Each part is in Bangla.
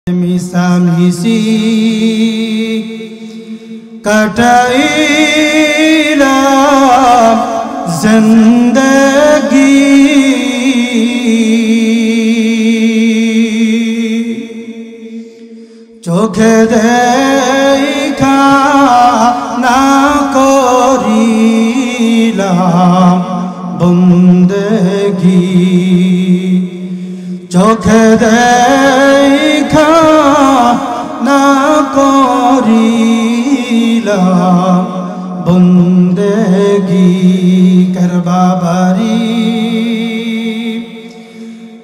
मिसामिसी कटाईलाम जिंदगी चोखे देखा ना करीलाम बंदगी चोखे देखा ना करीलाम बंदगी करबा बारी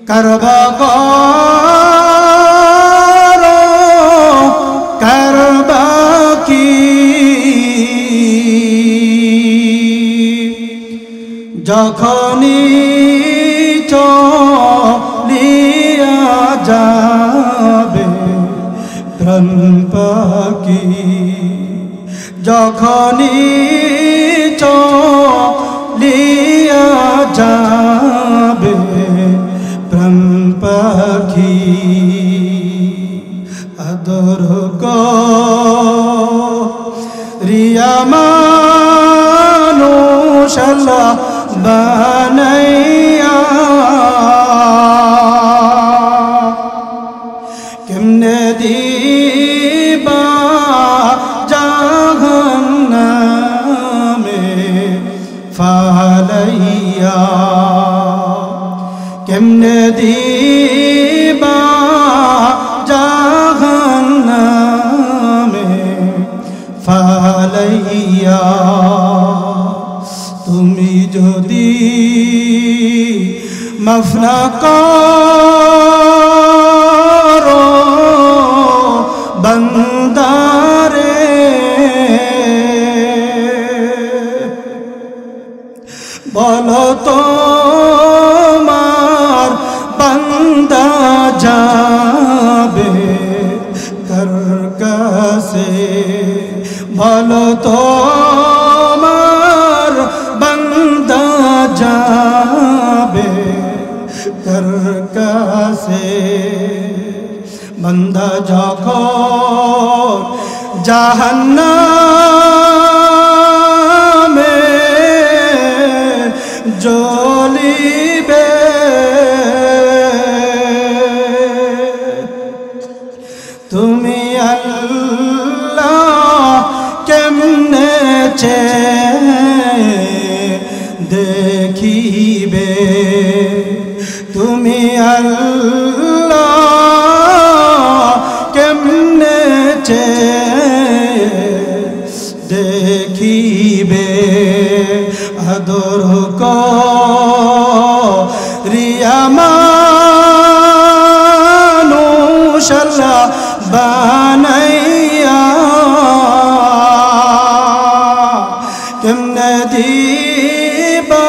करबा करो करबा की जखनी चलिया जाबे प्राण पाखी जखनी चलिया जाबे प्राण पाखी आदर करिया मानुष आल्लाह बानाइया केमने दिबा जहन्नामे फालाइया केमने दिबा जहन्नामे फालाइया तुमी जदि माफ ना करो बंदारे बोलो तोमार बंदा जाबे कर कैसे बोलो तोमार बंदा जाबे कर कैसे बंदा जखन जहन्नामे জ্বলিবে তুমি আল্লাহ কেমনে দেখিবে তুমি আল্লাহ কেমনে দেখিবে আদর করিয়া মানুষ আল্লাহ বানাইয়া কেমনে দিবা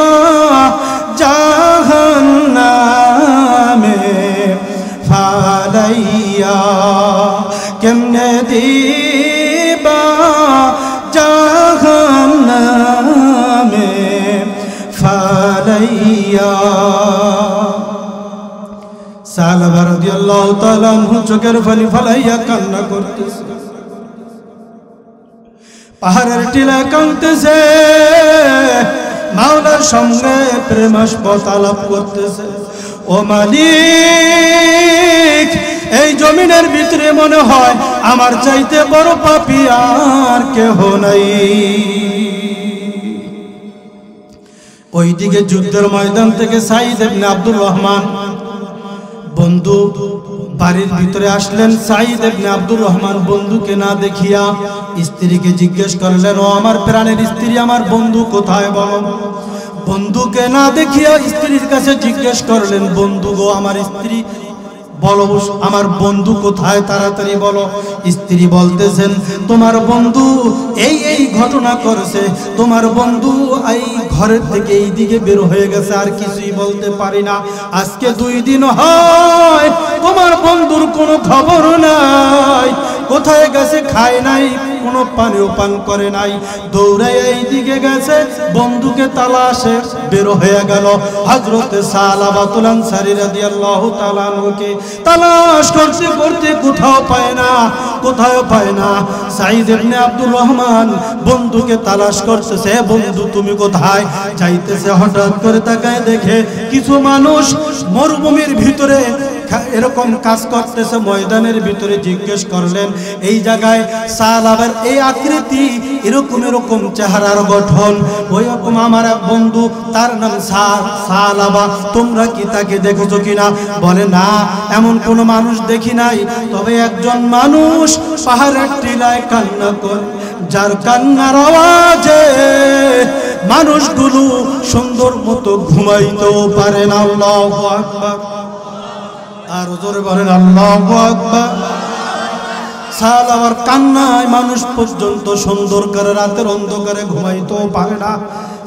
জাহান্নামে ফালাইয়া কেমনে দিবা জাহান্নামে ফালাইয়া সাহাবা রাদিয়াল্লাহু তাআলা আনহু চোখের পানি ফালাইয়া কান্না করতেছে পাহাড়ের টিলা কাঁদতেছে মাওলার সঙ্গে প্রেমাস্পদ আলাপ করতেছে ও মালিক এই জমিনের ভিতরে মনে হয় আমার চাইতে বড় পাপী আর কেহ নাই ওইদিকে যুদ্ধের ময়দান থেকে সাঈদ ইবনে আব্দুর রহমান বন্ধু বাড়ির ভিতরে আসলেন সাঈদ ইবনে আব্দুর রহমান বন্ধুকে না দেখিয়া স্ত্রীকে জিজ্ঞেস করলেন ও আমার প্রাণের স্ত্রী আমার বন্ধু কোথায় বলো বন্ধুকে না দেখিয়া স্ত্রীর কাছে জিজ্ঞেস করলেন বন্ধু গো আমার স্ত্রী বলো আমার বন্ধু কোথায় তাড়াতাড়ি বলো স্ত্রী বলতেছেন তোমার বন্ধু এই ঘটনা করেছে তোমার বন্ধু এই ঘরের থেকে এই দিকে বের হয়ে গেছে আর কিছুই বলতে পারি না আজকে 2 দিন হয় তোমার বন্ধুর কোনো খবর নাই কোথায় গেছে খায় নাই কোনো পানিও পান করে নাই, দৌড়াইয়া এই দিকে গেছে, বন্ধুকে তালাশে বের হয়ে গেল। হযরতে সালাবাতুল আনসারী রাদিয়াল্লাহু তাআলা আনহুকে তালাশ করতে করতে কোথাও পায় না, কোথাও পায় না। সাঈদ ইবনে আব্দুর রহমান বন্ধুকে তালাশ করতেছে, বন্ধু তুমি কোথায়? যাইতেছে, হঠাৎ করে তাকায় দেখে কিছু মানুষ মরুভূমির ভিতরে এরকম কাজ করতেছে, ময়দানের ভিতরে। জিজ্ঞেস করলেন এই জায়গায় সালাবার এই আকৃতি, এরকম এরকম চেহারার গঠন, ওই রকম আমার এক বন্ধু, তার নাম সালাবা, তোমরা কি তাকে দেখেছো কিনা? বলে না, এমন কোনো মানুষ দেখি নাই, তবে একজন মানুষ পাহাড়ের টিলায় কান্না করে, যার কান্নার আওয়াজে মানুষগুলো সুন্দর মতো ঘুমাইতেও পারে না। আল্লাহু আকবার, আর জোরে বলেন আল্লাহু আকবার। সালাবার কান্নায় মানুষ পর্যন্ত সুন্দর করে রাতের অন্ধকারে ঘুমাইতেও পারে না।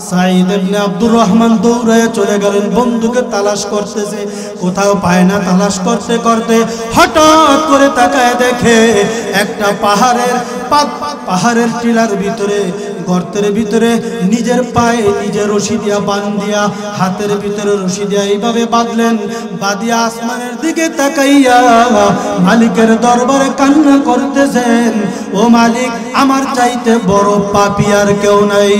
সাঈদ ইবনে আব্দুর রহমান দৌড়ে চলে গেলেন, বন্ধুকে তালাশ করতেছে, কোথাও পায় না। তালাশ করতে করতে হঠাৎ করে তাকায় দেখে একটা পাহাড়ের টিলার ভিতরে, গর্তের ভিতরে নিজের পায়ে নিজে রশি দিয়া বান্ধিয়া, হাতের ভিতরে রশি দিয়া এইভাবে বাঁধলেন, বাঁধিয়া আসমানের দিকে তাকাইয়া মালিকের দরবারে কান্না করতেছেন, ও মালিক, আমার চাইতে বড় পাপী আর কেউ নাই।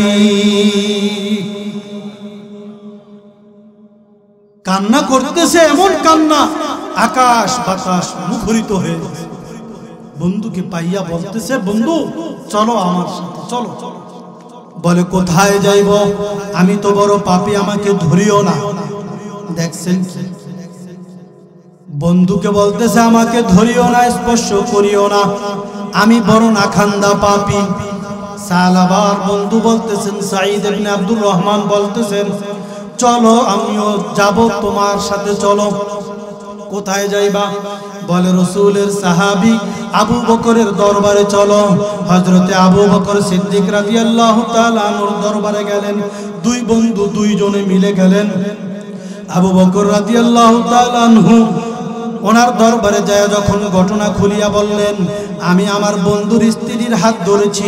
কান্না করতেছে, এমন কান্না আকাশ বাতাস মুখরিত হয়ে গেছে। বন্ধুকে পাইয়া বলতেছে, বন্ধু চলো আমার সাথে, চলো। বলে কোথায় যাইব? আমি তো বড় পাপী, আমাকে ধরিও না। দেখছেন, বন্ধুকে বলতেছে আমাকে ধরিও না, স্পর্শ করিও না, আমি বড় নাখান্দা পাপী। সালাবার বন্ধু বলতেছেন, সাঈদ ইবনে আব্দুর রহমান বলতেছেন, চলো আমিও যাব তোমার সাথে, চলো। কোথায় যাইবা? বলে রাসূলের সাহাবী আবু বকরের দরবারে চলো। হযরতে আবু বকর সিদ্দিক রাদিয়াল্লাহু তাআলা আনহুর দরবারে গেলেন। দুই বন্ধু দুইজনে মিলে গেলেন। আবু বকর রাদিয়াল্লাহু তাআলা আনহু ওনার দরবারে যায় যখন ঘটনা খুলিয়া বললেন, আমি আমার বন্ধুর স্ত্রীর হাত ধরেছি,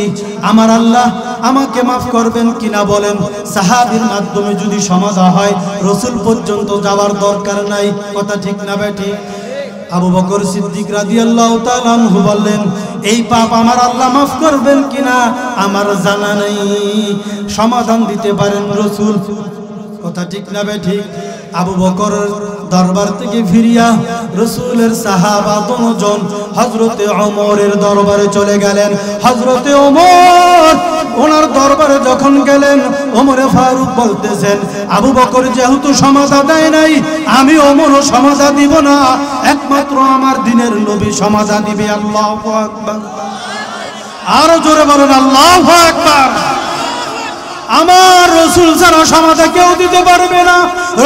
আমার আল্লাহ আমাকে মাফ করবেন কিনা বলেন। সাহাবীর মাধ্যমে যদি সমাধা হয়, রাসূল পর্যন্ত যাওয়ার দরকার নাই। কথা ঠিক না বেঠি? আবু বকর সিদ্দিক রাদিয়াল্লাহু তাআলা আনহু বললেন, এই পাপ আমার আল্লাহ মাফ করবেন কিনা আমার জানা নেই, সমাধান দিতে পারেন রাসূল। কথা ঠিক না বেঠি? আবু বকর দরবার থেকে ফিরিয়া রাসূলের সাহাবা দুজন হযরতে ওমরের দরবারে চলে গেলেন। হযরতে ওমর ওনার দরবারে যখন গেলেন, ওমরে ফারুক বলতেছেন, আবু বকর যেহেতু সমাধা দেয় নাই, আমি ওমরও সমাধা দিব না, একমাত্র আমার দিনের নবী সমাধা দিবে। আল্লাহু আকবার, আরো জোরে বলেন আল্লাহু আকবার। আমার রাসূল ছাড়া সমাধা কেউ দিতে পারবে না।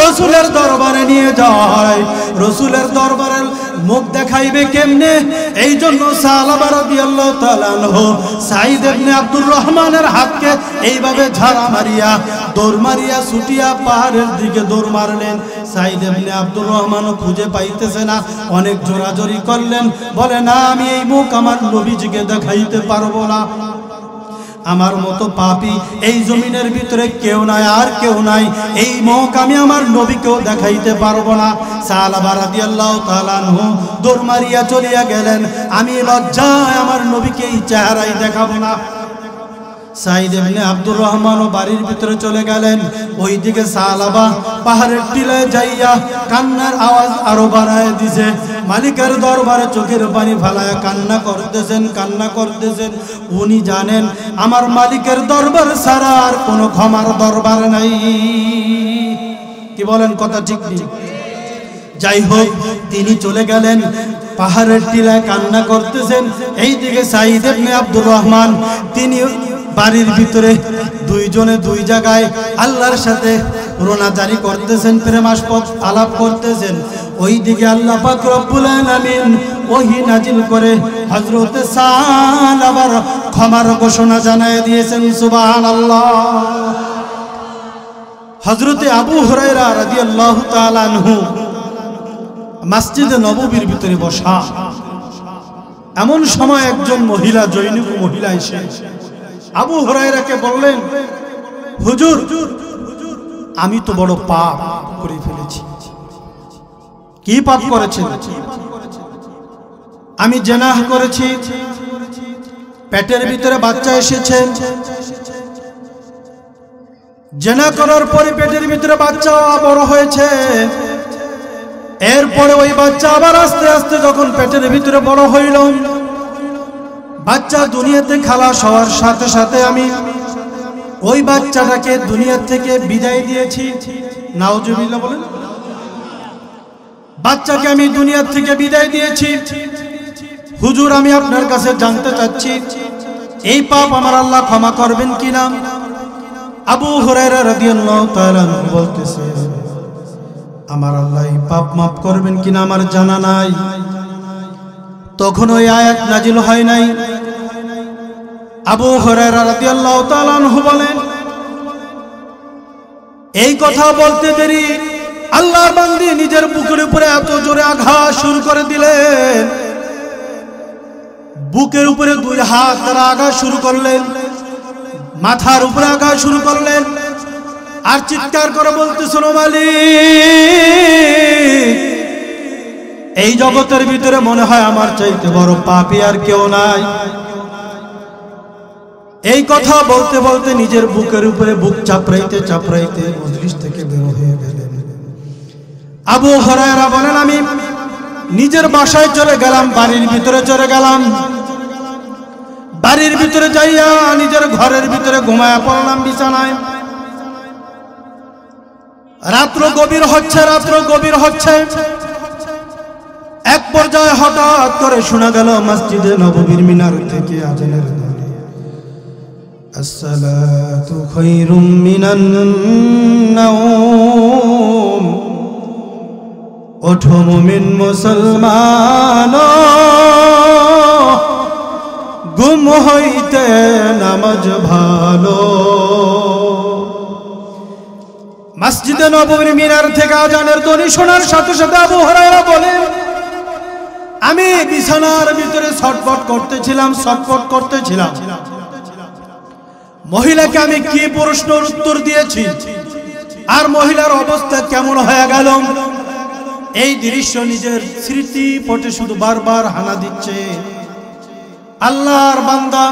রাসূলের দরবারে নিয়ে যাওয়া হয়, রাসূলের দরবারে মুখ দেখাইবে কেমনে? এই জন্য সালাবা রাদিয়াল্লাহু তাআলা আনহু সাঈদ ইবনে আব্দুর রহমানের হাতকে এইভাবে ঝাড়া মারিয়া, দৌড় মারিয়া, ছুটিয়া পাহাড়ের দিকে দৌড় মারলেন। সাঈদ ইবনে আব্দুর রহমানও খুঁজে পাইতেছে না, অনেক জোরাজোরি করলেন, বলে না, আমি এই মুখ আমার নবীজিকে দেখাইতে পারবো না, আমার মতো পাপী এই জমিনের ভিতরে কেউ নাই, আর কেউ নাই, এই মুখ আমি আমার নবীকেও দেখাইতে পারবো না। সালাবা রাদিয়াল্লাহু তাআলা আনহু দৌড় মারিয়া চলিয়া গেলেন, আমি লজ্জায় আমার নবীকে এই চেহারাই দেখাবো না। সাঈদ ইবনে আব্দুর রহমানও বাড়ির ভিতরে চলে গেলেন। ওইদিকে সালাবা পাহাড়ের টিলায় যাইয়া কান্নার আওয়াজ আরো বাড়ায় দিছে। মালিকের দরবারে চোখের পানি ফেলায় কান্না করতেছেন। উনি জানেন আমার মালিকের দরবার ছাড়া আর কোনো ক্ষমার দরবার নাই। কি বলেন? কথা ঠিক নেই? যাই হোক, তিনি চলে গেলেন, পাহাড়ের টিলায় কান্না করতেছেন। এইদিকে সাঈদ ইবনে আব্দুর রহমান তিনি বাড়ির ভিতরে দুইজনে দুই জায়গায় আল্লাহর সাথে রোনাজারি করতেছেন, প্রেমাস্পদ আলাপ করতেছেন। ওইদিকে আল্লাহ পাক রব্বুল আলামিন ওহী নাজিল করে হযরতে সালাবার ক্ষমার ঘোষণা জানায় দিয়েছেন। সুবহানাল্লাহ। হযরতে আবু হুরায়রা রাদিয়াল্লাহু তাআলা আনহু মসজিদে নববীর ভিতরে বসা, এমন সময় একজন মহিলা, জৈনক মহিলা এসে আবু হুরায়রাকে বললেন, হুজুর, আমি তো বড় পাপ করে ফেলেছি। কি পাপ করেছেন? আমি জিনাহ করেছি, পেটের ভিতরে বাচ্চা এসেছে, জিনা করার পরে পেটের ভিতরে বাচ্চা বড় হয়েছে, এরপরে ওই বাচ্চা আবার আস্তে আস্তে যখন পেটের ভিতরে বড় হইল, বাচ্চা দুনিয়াতে খালাস হওয়ার সাথে সাথে আমি ওই বাচ্চাটাকে দুনিয়া থেকে বিদায় দিয়েছি। নাউজুবিল্লাহ বলেন। বাচ্চাকে আমি দুনিয়া থেকে বিদায় দিয়েছি। হুজুর, আমি আপনার কাছে জানতে চাচ্ছি এই পাপ আমার আল্লাহ ক্ষমা করবেন কিনা? আবু হুরায়রা রাদিয়াল্লাহু তাআলা বলতেছে, আমার আল্লাহ এই পাপ মাফ করবেন কিনা আমার জানা নাই। তখন ওই আয়াত নাজিল হয় নাই। আবু হুরায়রা রাদিয়াল্লাহু তাআলা আনহু বলেন, এই কথা বলতে দেরি আল্লাহর বান্দী নিজের বুকের উপরে এত জোরে আঘাত শুরু করে দিলেন, বুকের উপরে দুই হাত দ্বারা আঘাত শুরু করলেন, মাথার উপরে আঘাত শুরু করলেন, আর চিৎকার করে বলতেছেন, ও মালিক, এই জগতের ভিতরে মনে হয় আমার চাইতে বড় পাপী আর কেউ নাই। এই কথা বলতে বলতে নিজের বুকের উপরে বুক চাপড়াইতে চাপড়াইতে মজলিস থেকে বের হয়ে গেলেন। আবু হুরায়রা বলেন, আমি নিজের বাসায় চলে গেলাম, বাড়ির ভিতরে চলে গেলাম। বাড়ির ভিতরে যাইয়া নিজের ঘরের ভিতরে ঘুমায়া পড়লাম বিছানায়। রাত্র গভীর হচ্ছে, রাত্র গভীর হচ্ছে। এক পর্যায়ে হঠাৎ করে শোনা গেল মসজিদে নববীর মিনার থেকে আজানের ধ্বনি, আসসালাতু খায়রুম মিনান নাওম। ওঠো মুমিন মুসলমান, ঘুম হইতে নামাজ ভালো। মসজিদে নববীর মিনার থেকে আজানের ধ্বনি শোনার সাথে সাথে আবু হুরায়রা বলেন, আমি বিছানার ভিতরে ছটফট করতেছিলাম। মহিলাকে আমি কি প্রশ্নের উত্তর দিয়েছি আর মহিলার অবস্থা কেমন হয়ে গেল, এই দৃশ্য নিজের স্মৃতি পটে শুধু বারবার হানা দিচ্ছে। আল্লাহর বান্দা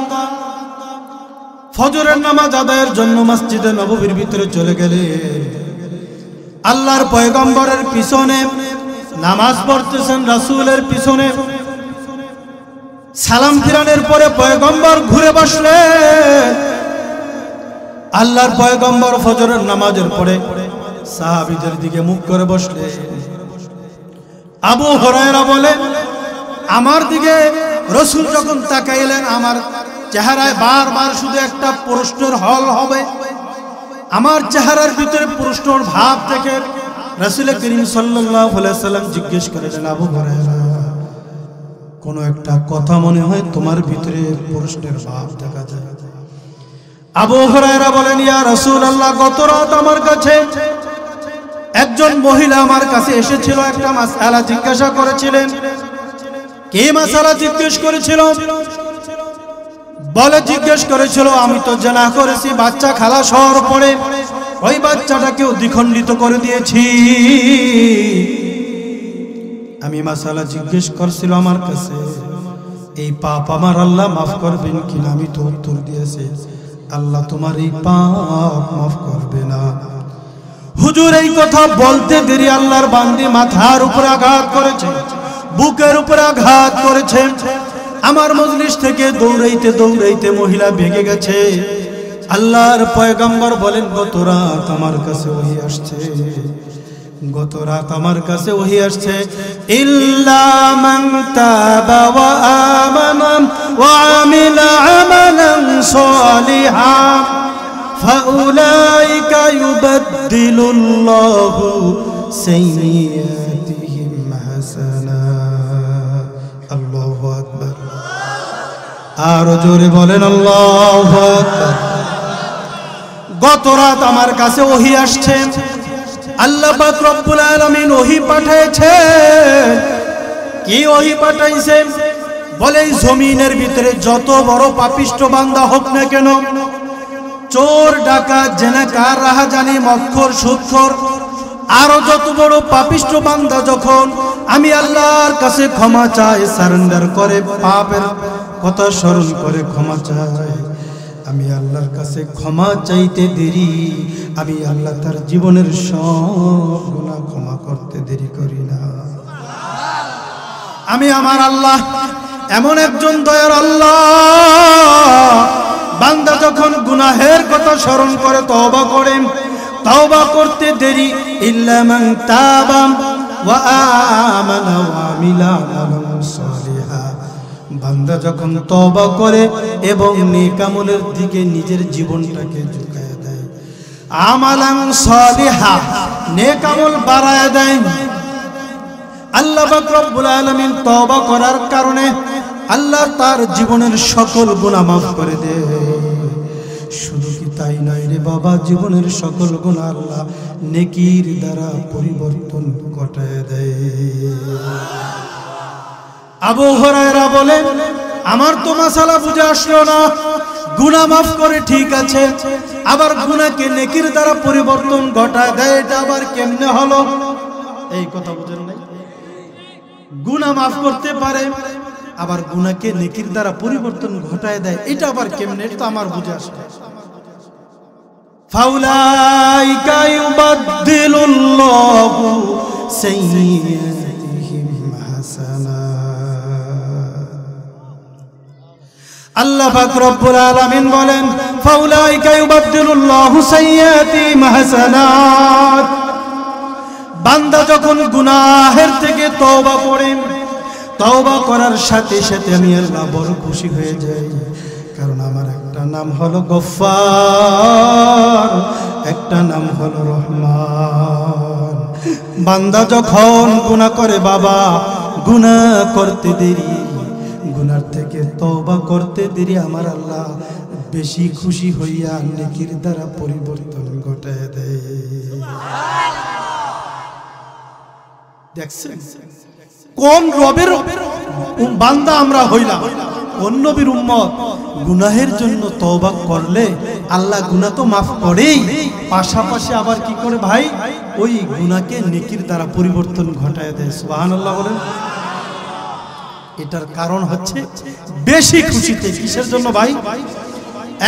ফজরের নামাজ আদায়ের জন্য মসজিদে নববীর ভিতরে চলে গেলেন। আল্লাহর পয়গম্বরের পিছনে নামাজ পড়তেছেন, রাসূলের পিছনে। সালাম ফিরানোর পরে পয়গম্বর ঘুরে বসলেন। আল্লাহর পয়গম্বর ফজরের নামাজের পরে সাহাবীদের দিকে মুখ করে বসলেন। আবু হুরায়রা বলে, আমার দিকে রাসূল যখন তাকাইলেন, আমার চেহারায় বারবার শুধু একটা প্রশ্নের হল হবে। আমার চেহারার ভিতরে প্রশ্নের ভাব থেকে রাসূল করিম সাল্লাল্লাহু আলাইহি সাল্লাম জিজ্ঞেস করলেন, আবু হুরায়রা, কোন একটা কথা মনে হয় তোমার ভিতরে প্রশ্নের ভাব দেখা যায়। আবু হুরায়রা বলেন, ইয়া রাসূলুল্লাহ, গত রাত আমার কাছে একজন মহিলা আমার কাছে এসেছিল, একটা মাসআলা জিজ্ঞাসা করেছিলেন। কি মাসআলা জিজ্ঞেস করেছিল? বলে জিজ্ঞেস করেছিল, আমি তো জিনা করেছি, বাচ্চা খালাস হওয়ার পরে ওই বাচ্চাটাকেও দ্বিখণ্ডিত করে দিয়েছি। আমি মাসআলা জিজ্ঞেস করছিল আমার কাছে, এই পাপ আমার আল্লাহ মাফ করবেন কিনা? আমি তো উত্তর দিয়েছি, আল্লাহ তোমার এই পাপ মাফ করবে না। হুজুর, এই কথা বলতে দেরি আল্লাহর বান্দি মাথার উপরে আঘাত করেছে, বুকের উপরে আঘাত করেছে। আমার মজলিস থেকে দৌড়াইতে দৌড়াইতে মহিলা ভেগে গেছে। আল্লাহর পয়গম্বর বলেন, গত রাত আমার কাছে ওহী আসছে, গত রাত আমার কাছে ওহী আসছে, ইল্লা মান তাবা ওয়া আমানা ওয়া আমিলা আমালান সালিহান ফাউলাইকা ইউবাদদিলুল্লাহু সাইয়্যাতিহিম হাসানাত। আল্লাহু আকবার। আর জোরে বলেন আল্লাহু আকবার। গত রাত আমার কাছে ওহী আসছে, আল্লাহ পাক রব্বুল আলামিন ওহী পাঠিয়েছেন। কি ওহী পাঠাইছেন? বলে এই জমিনের ভিতরে যত বড় পাপিষ্ঠ বান্দা হোক না কেন, চোর ডাকাত জেনাকার রাহাজানি মক্খর সুদখোর আরো যত বড় পাপিষ্ঠ বান্দা যখন আমি আল্লাহর কাছে ক্ষমা চাই, সারেন্ডার করে পাপের কথা স্মরণ করে ক্ষমা চাই, আমি আল্লাহর কাছে ক্ষমা চাইতে দেরি, আমি আল্লাহ তার জীবনের সব গুনাহ ক্ষমা করতে দেরি করি না। আমি আমার আল্লাহ এমন একজন দয়ার আল্লাহ, বান্দা যখন গুনাহের কথা স্মরণ করে তওবা করে, তওবা করতে দেরি, ইল্লা মান তাবা ওয়া আমানা ওয়া আমিলা আমালান সালিহা, বান্দা যখন তওবা করে এবং নেক আমলের দিকে নিজের জীবনটাকে ঝুঁকায় দেয়, আমালান সালিহা নেক আমল বাড়ায় দেয়, আল্লাহ পাক রব্বুল আলামিন তওবা করার কারণে আল্লাহ তার জীবনের সকল গুনাহ মাফ করে দেয়। শুধু কি তাই নয় রে বাবা, জীবনের সকল গুনাহ আল্লাহ নেকির দ্বারা পরিবর্তন ঘটায় দেয়। আবু হুরায়রা বলেন, আমার তো মাসালা বুঝে আসলো না, গুনাহ মাফ করে ঠিক আছে, আবার গুনাহকে নেকির দ্বারা পরিবর্তন ঘটায় দেয়, এটা আবার কেমনে হলো? এই কথা বুঝেন নাই? গুনাহ মাফ করতে পারে, আবার গুনাহকে নেকির দ্বারা পরিবর্তন ঘটায় দেয়, এটা আবার কেমনে? এটা তো আমার বুঝে আসে। ফাউলাইকা ইউবাদদিলুল্লাহু সাইয়্যাতিহিম হাসানাত। আল্লাহ পাক রব্বুল আলামিন বলেন, ফাউলাইকা ইউবাদদিলুল্লাহু সাইয়্যাতিহিম হাসানাত। বান্দা যখন গুনাহের থেকে তওবা করে, তওবা করার সাথে সাথে আমি আল্লাহ বড় খুশি হয়ে যাই, কারণ আমার একটা নাম হলো গফফার, একটা নাম হলো রহমান। বান্দা যখন গুনাহ করে বাবা, গুনাহ করতে দেরি, গুনার থেকে তওবা করতে দেরি, আমার আল্লাহ বেশি খুশি হইয়া নেকির দ্বারা পরিবর্তন ঘটায় দেয়। দেখছেন কোন রবের বান্দা আমরা হইলাম, কোন নবীর উম্মত? গুনাহের জন্য তওবা করলে আল্লাহ গুনাহ তো মাফ করেই, পাশাপাশি আবার কি করে ভাই, ওই গুনাহকে নেকির দ্বারা পরিবর্তন ঘটায় দেয়। সুবহানাল্লাহ বলেন। এটার কারণ হচ্ছে বেশি খুশিতে। কিসের জন্য ভাই?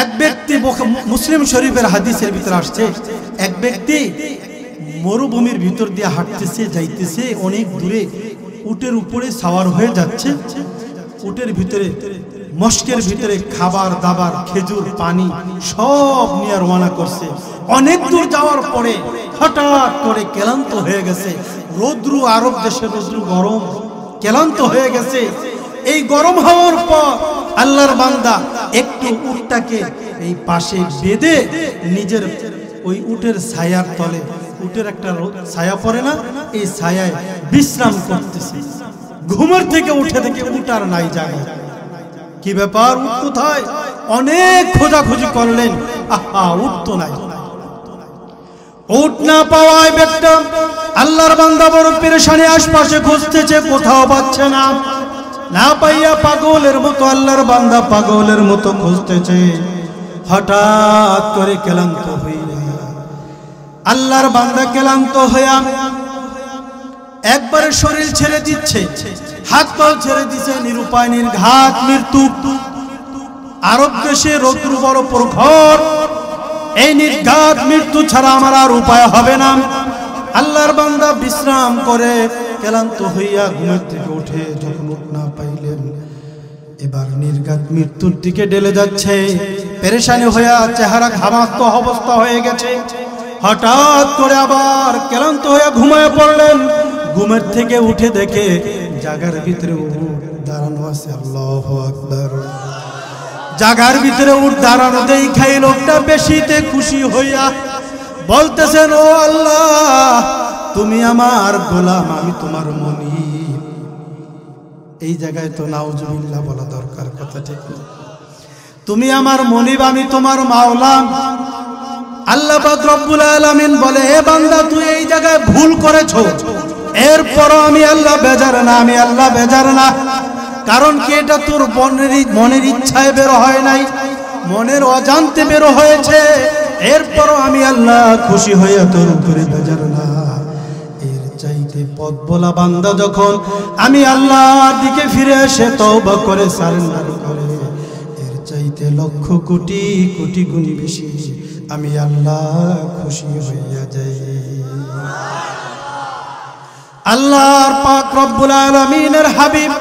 এক ব্যক্তি, মুসলিম শরীফের হাদিসের ভিতরে আসছে, এক ব্যক্তি মরুভূমির ভিতর দিয়ে হাঁটতেছে, যাইতেছে অনেক দূরে, উটের উপরে সাওয়ার হয়ে যাচ্ছে, উটের ভিতরে মস্কের ভিতরে খাবার দাবার খেজুর পানি সব নিয়ে রওনা করছে। অনেক দূর যাওয়ার পরে হঠাৎ করে ক্লান্ত হয়ে গেছে, রৌদ্র, আরব দেশের রৌদ্র গরম, ক্লান্ত হয়ে গেছে। এই গরম হওয়ার পর আল্লাহর বান্দা একটু উটটাকে এই পাশে বেঁধে নিজের ওই উটের ছায়ার তলে, উটের একটা ছায়া পড়ে না, এই ছায়ায় বিশ্রাম করতেছে। ঘুমের থেকে উঠে দেখে উট আর নাই জায়গায়। কি ব্যাপার, উট কোথায়? অনেক খোঁজাখুঁজি করলেন, আহা উট তো নাই। উট না পাওয়ায় ব্যক্তি আল্লাহর বান্দা বড় পেরেশানি, আশপাশে খুঁজতেছে, কোথাও পাচ্ছে না। না পাইয়া পাগলের মতো আল্লাহর বান্দা পাগলের মতো খুঁজতেছে। হঠাৎ করে ক্লান্ত হইয়া আল্লাহর বান্দা ক্লান্ত হইয়া একবারে শরীর ছেড়ে দিচ্ছে, হাত পা ছেড়ে দিচ্ছে, নিরুপায় নির্ঘাত মৃত্যু। আরব দেশে রৌদ্র বড় প্রখর, এই নির্ঘাত মৃত্যু ছাড়া আমার আর উপায় হবে না। আল্লাহর বান্দা বিশ্রাম করে ক্লান্ত হইয়া ঘুমের থেকে উঠে যখন উঠ না পাইলেন, এবার নির্ঘাত মৃত্যুর দিকে ঢেলে যাচ্ছে। পেরেশানি হইয়া চেহারা ঘামাক্ত অবস্থা হয়ে গেছে। হঠাৎ করে আবার ক্লান্ত হয়ে ঘুমায় পড়লেন। ঘুমের থেকে উঠে দেখে জাগার ভিতরে উট দাঁড়ানো আছে। আল্লাহু আকবার। জাগার ভিতরে উট দাঁড়ানো দেখাই লোকটা বেশিতে খুশি হইয়া বলতেছেন, ও আল্লাহ, তুমি আমার গোলাম, আমি তোমার মনিব। এই জায়গায় তো নাউজুবিল্লাহ বলা দরকার, কথা ঠিক না? তুমি আমার মনিব, আমি তোমার মাওলা। আল্লাহ পাক রব্বুল আলামিন বলে, হে বান্দা, তুই এই জায়গায় ভুল করেছো, এরপরও আমি আল্লাহ বেজার না, আমি আল্লাহ বেজার না। কারণ কি এটা তোর মনের ইচ্ছায় বের হয় নাই, মনের অজান্তে বের হয়েছে। এরপরও আমি আল্লাহ খুশি হয়ে তোর উপরে বেজার না। এর চাইতে পথ বলা বান্দা যখন আমি আল্লাহর দিকে ফিরে এসে তওবা করে সারেন্ডার করে, এর চাইতে লক্ষ কোটি কোটি গুণ বেশি আমি আল্লাহ খুশি হইয়া যাই। আল্লাহর পাক রব্বুল আলামিনের হাবিব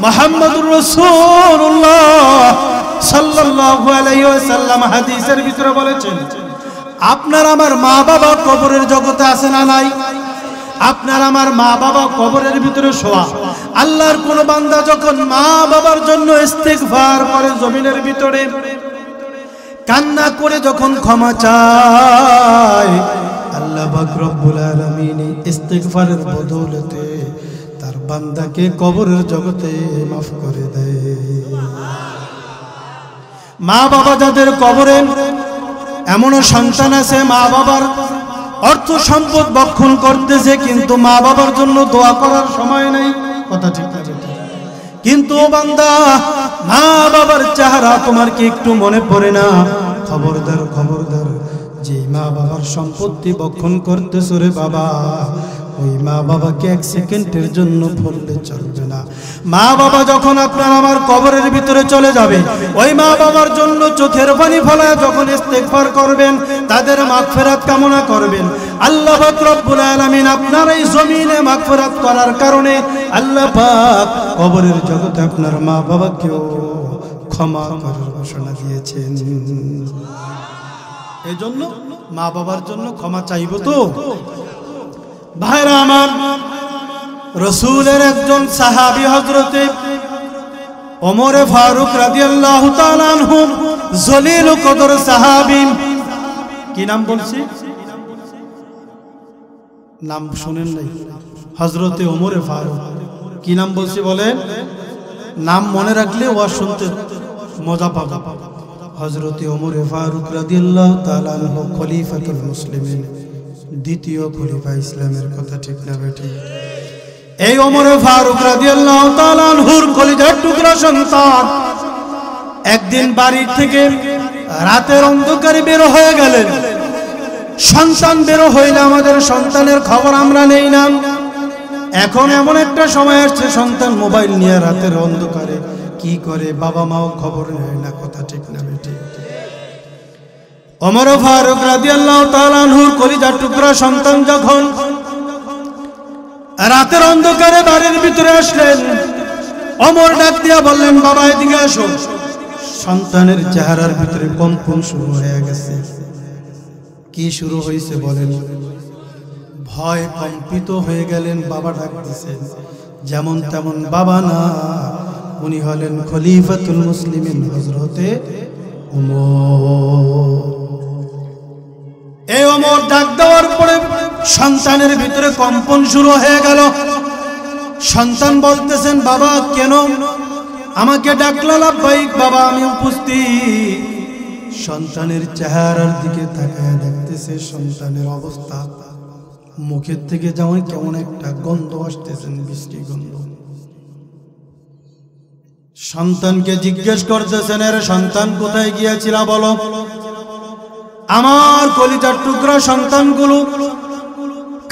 মুহাম্মদুর রাসূলুল্লাহ সাল্লাল্লাহু আলাইহি ওয়াসাল্লাম হাদিসের ভিতরে বলেছেন, আপনার আমার মা বাবা কবরের জগতে আছে না নাই? আপনার আমার মা বাবা কবরের ভিতরে শোয়া। আল্লাহর কোন বান্দা যখন মা বাবার জন্য ইস্তিগফার করে, জমিনের ভিতরে কান্না করে যখন ক্ষমা চায়, আল্লাহ পাক রব্বুল আলামিন ইস্তিগফারের বদৌলতে তার বান্দাকে কবরের জগতে মাফ করে দেয়। মা বাবা যাদের কবরে, এমনও সন্তান আছে মা বাবার অর্থ সম্পদ বক্ষণ করতেছে, কিন্তু মা বাবার জন্য দোয়া করার সময় নাই। কথা ঠিক আছে, কিন্তু বান্দা মা বাবার চেহারা তোমার কি একটু মনে পড়ে না? খবরদার খবরদার, যে মা বাবার সম্পত্তি বক্ষণ করতেছ রে বাবা, ওই মা বাবাকে এক সেকেন্ডের জন্য ভুললে চলবে না। মা বাবা যখন আপনার আমার কবরের ভিতরে চলে যাবে, ওই মা বাবার জন্য চোখের পানি ফেলা যখন ইস্তেগফার করবেন, তাদের মাগফিরাত কামনা করবেন, আল্লাহ পাক রব্বুল আলামিন আপনার এই জমিনে মাগফিরাত করার কারণে আল্লাহ পাক কবরের জগতে আপনার মা বাবাকেও ক্ষমা করার ঘোষণা দিয়েছেন। এই জন্য মা বাবার জন্য ক্ষমা চাইব তো। ভাইরা আমার, রাসূলের একজন সাহাবী হযরতে ওমর ফারুক রাদিয়াল্লাহু তাআলা আনহু, জলিল কদর সাহাবী। কি নাম বলছি? নাম শুনেন নাই? হযরতে ওমর ফারুক। কি নাম বলছি বলেন? নাম মনে রাখলে ওয়া শুনতে মজা পাবে। হযরতে ওমর ফারুক রাদিয়াল্লাহু তাআলা আনহু খলিফাতুল মুসলিমিন, দ্বিতীয় খলিফা ইসলামের। কথা ঠিক না বেঠিক? এই ওমর ফারুক রাদিয়াল্লাহু তাআলা আনহুর কলিজার টুকরা সন্তান একদিন বাড়ি থেকে রাতের অন্ধকারে বের হয়ে গেলেন। সন্তান বের হইলে আমাদের সন্তানের খবর আমরা নেই না। এখন এমন একটা সময় আসছে, সন্তান মোবাইল নিয়ে রাতের অন্ধকারে কি করে, বাবা মাও খবর নেয় না। কথা ঠিক না বেঠিক? ওমর ফারুক রাদিয়াল্লাহু তাআলা আনহুর কলিজার টুকরা সন্তান যখন রাতের অন্ধকারে বাড়ির ভিতরে আসলেন, ওমর ডাক দিয়া বললেন, বাবা এদিকে আসো। সন্তানের চেহারার ভিতরে কম্পন শুরু হয়ে গেছে। কি শুরু হয়েছে বলেন? ভয় কম্পিত হয়ে গেলেন। বাবা ডাক দিয়েছেন, যেমন তেমন বাবা না, উনি হলেন খলিফাতুল মুসলিমিন হযরতে ওমর। এই ওমর ডাক দেওয়ার পরে সন্তানের ভিতরে কম্পন শুরু হয়ে গেল। সন্তান বলতেছেন, বাবা কেন আমাকে ডাকলা? লাব্বাইক বাবা, আমি উপস্থিত। সন্তানের চেহারার দিকে তাকায় দেখতেছে সন্তানের অবস্থা, মুখের থেকে যেমন কেমন একটা গন্ধ আসতেছেন, বৃষ্টি গন্ধ। সন্তানকে জিজ্ঞেস করতেছেন, এর সন্তান কোথায় গিয়েছিলা বলো? আমার কলিজার টুকরা সন্তানগুলো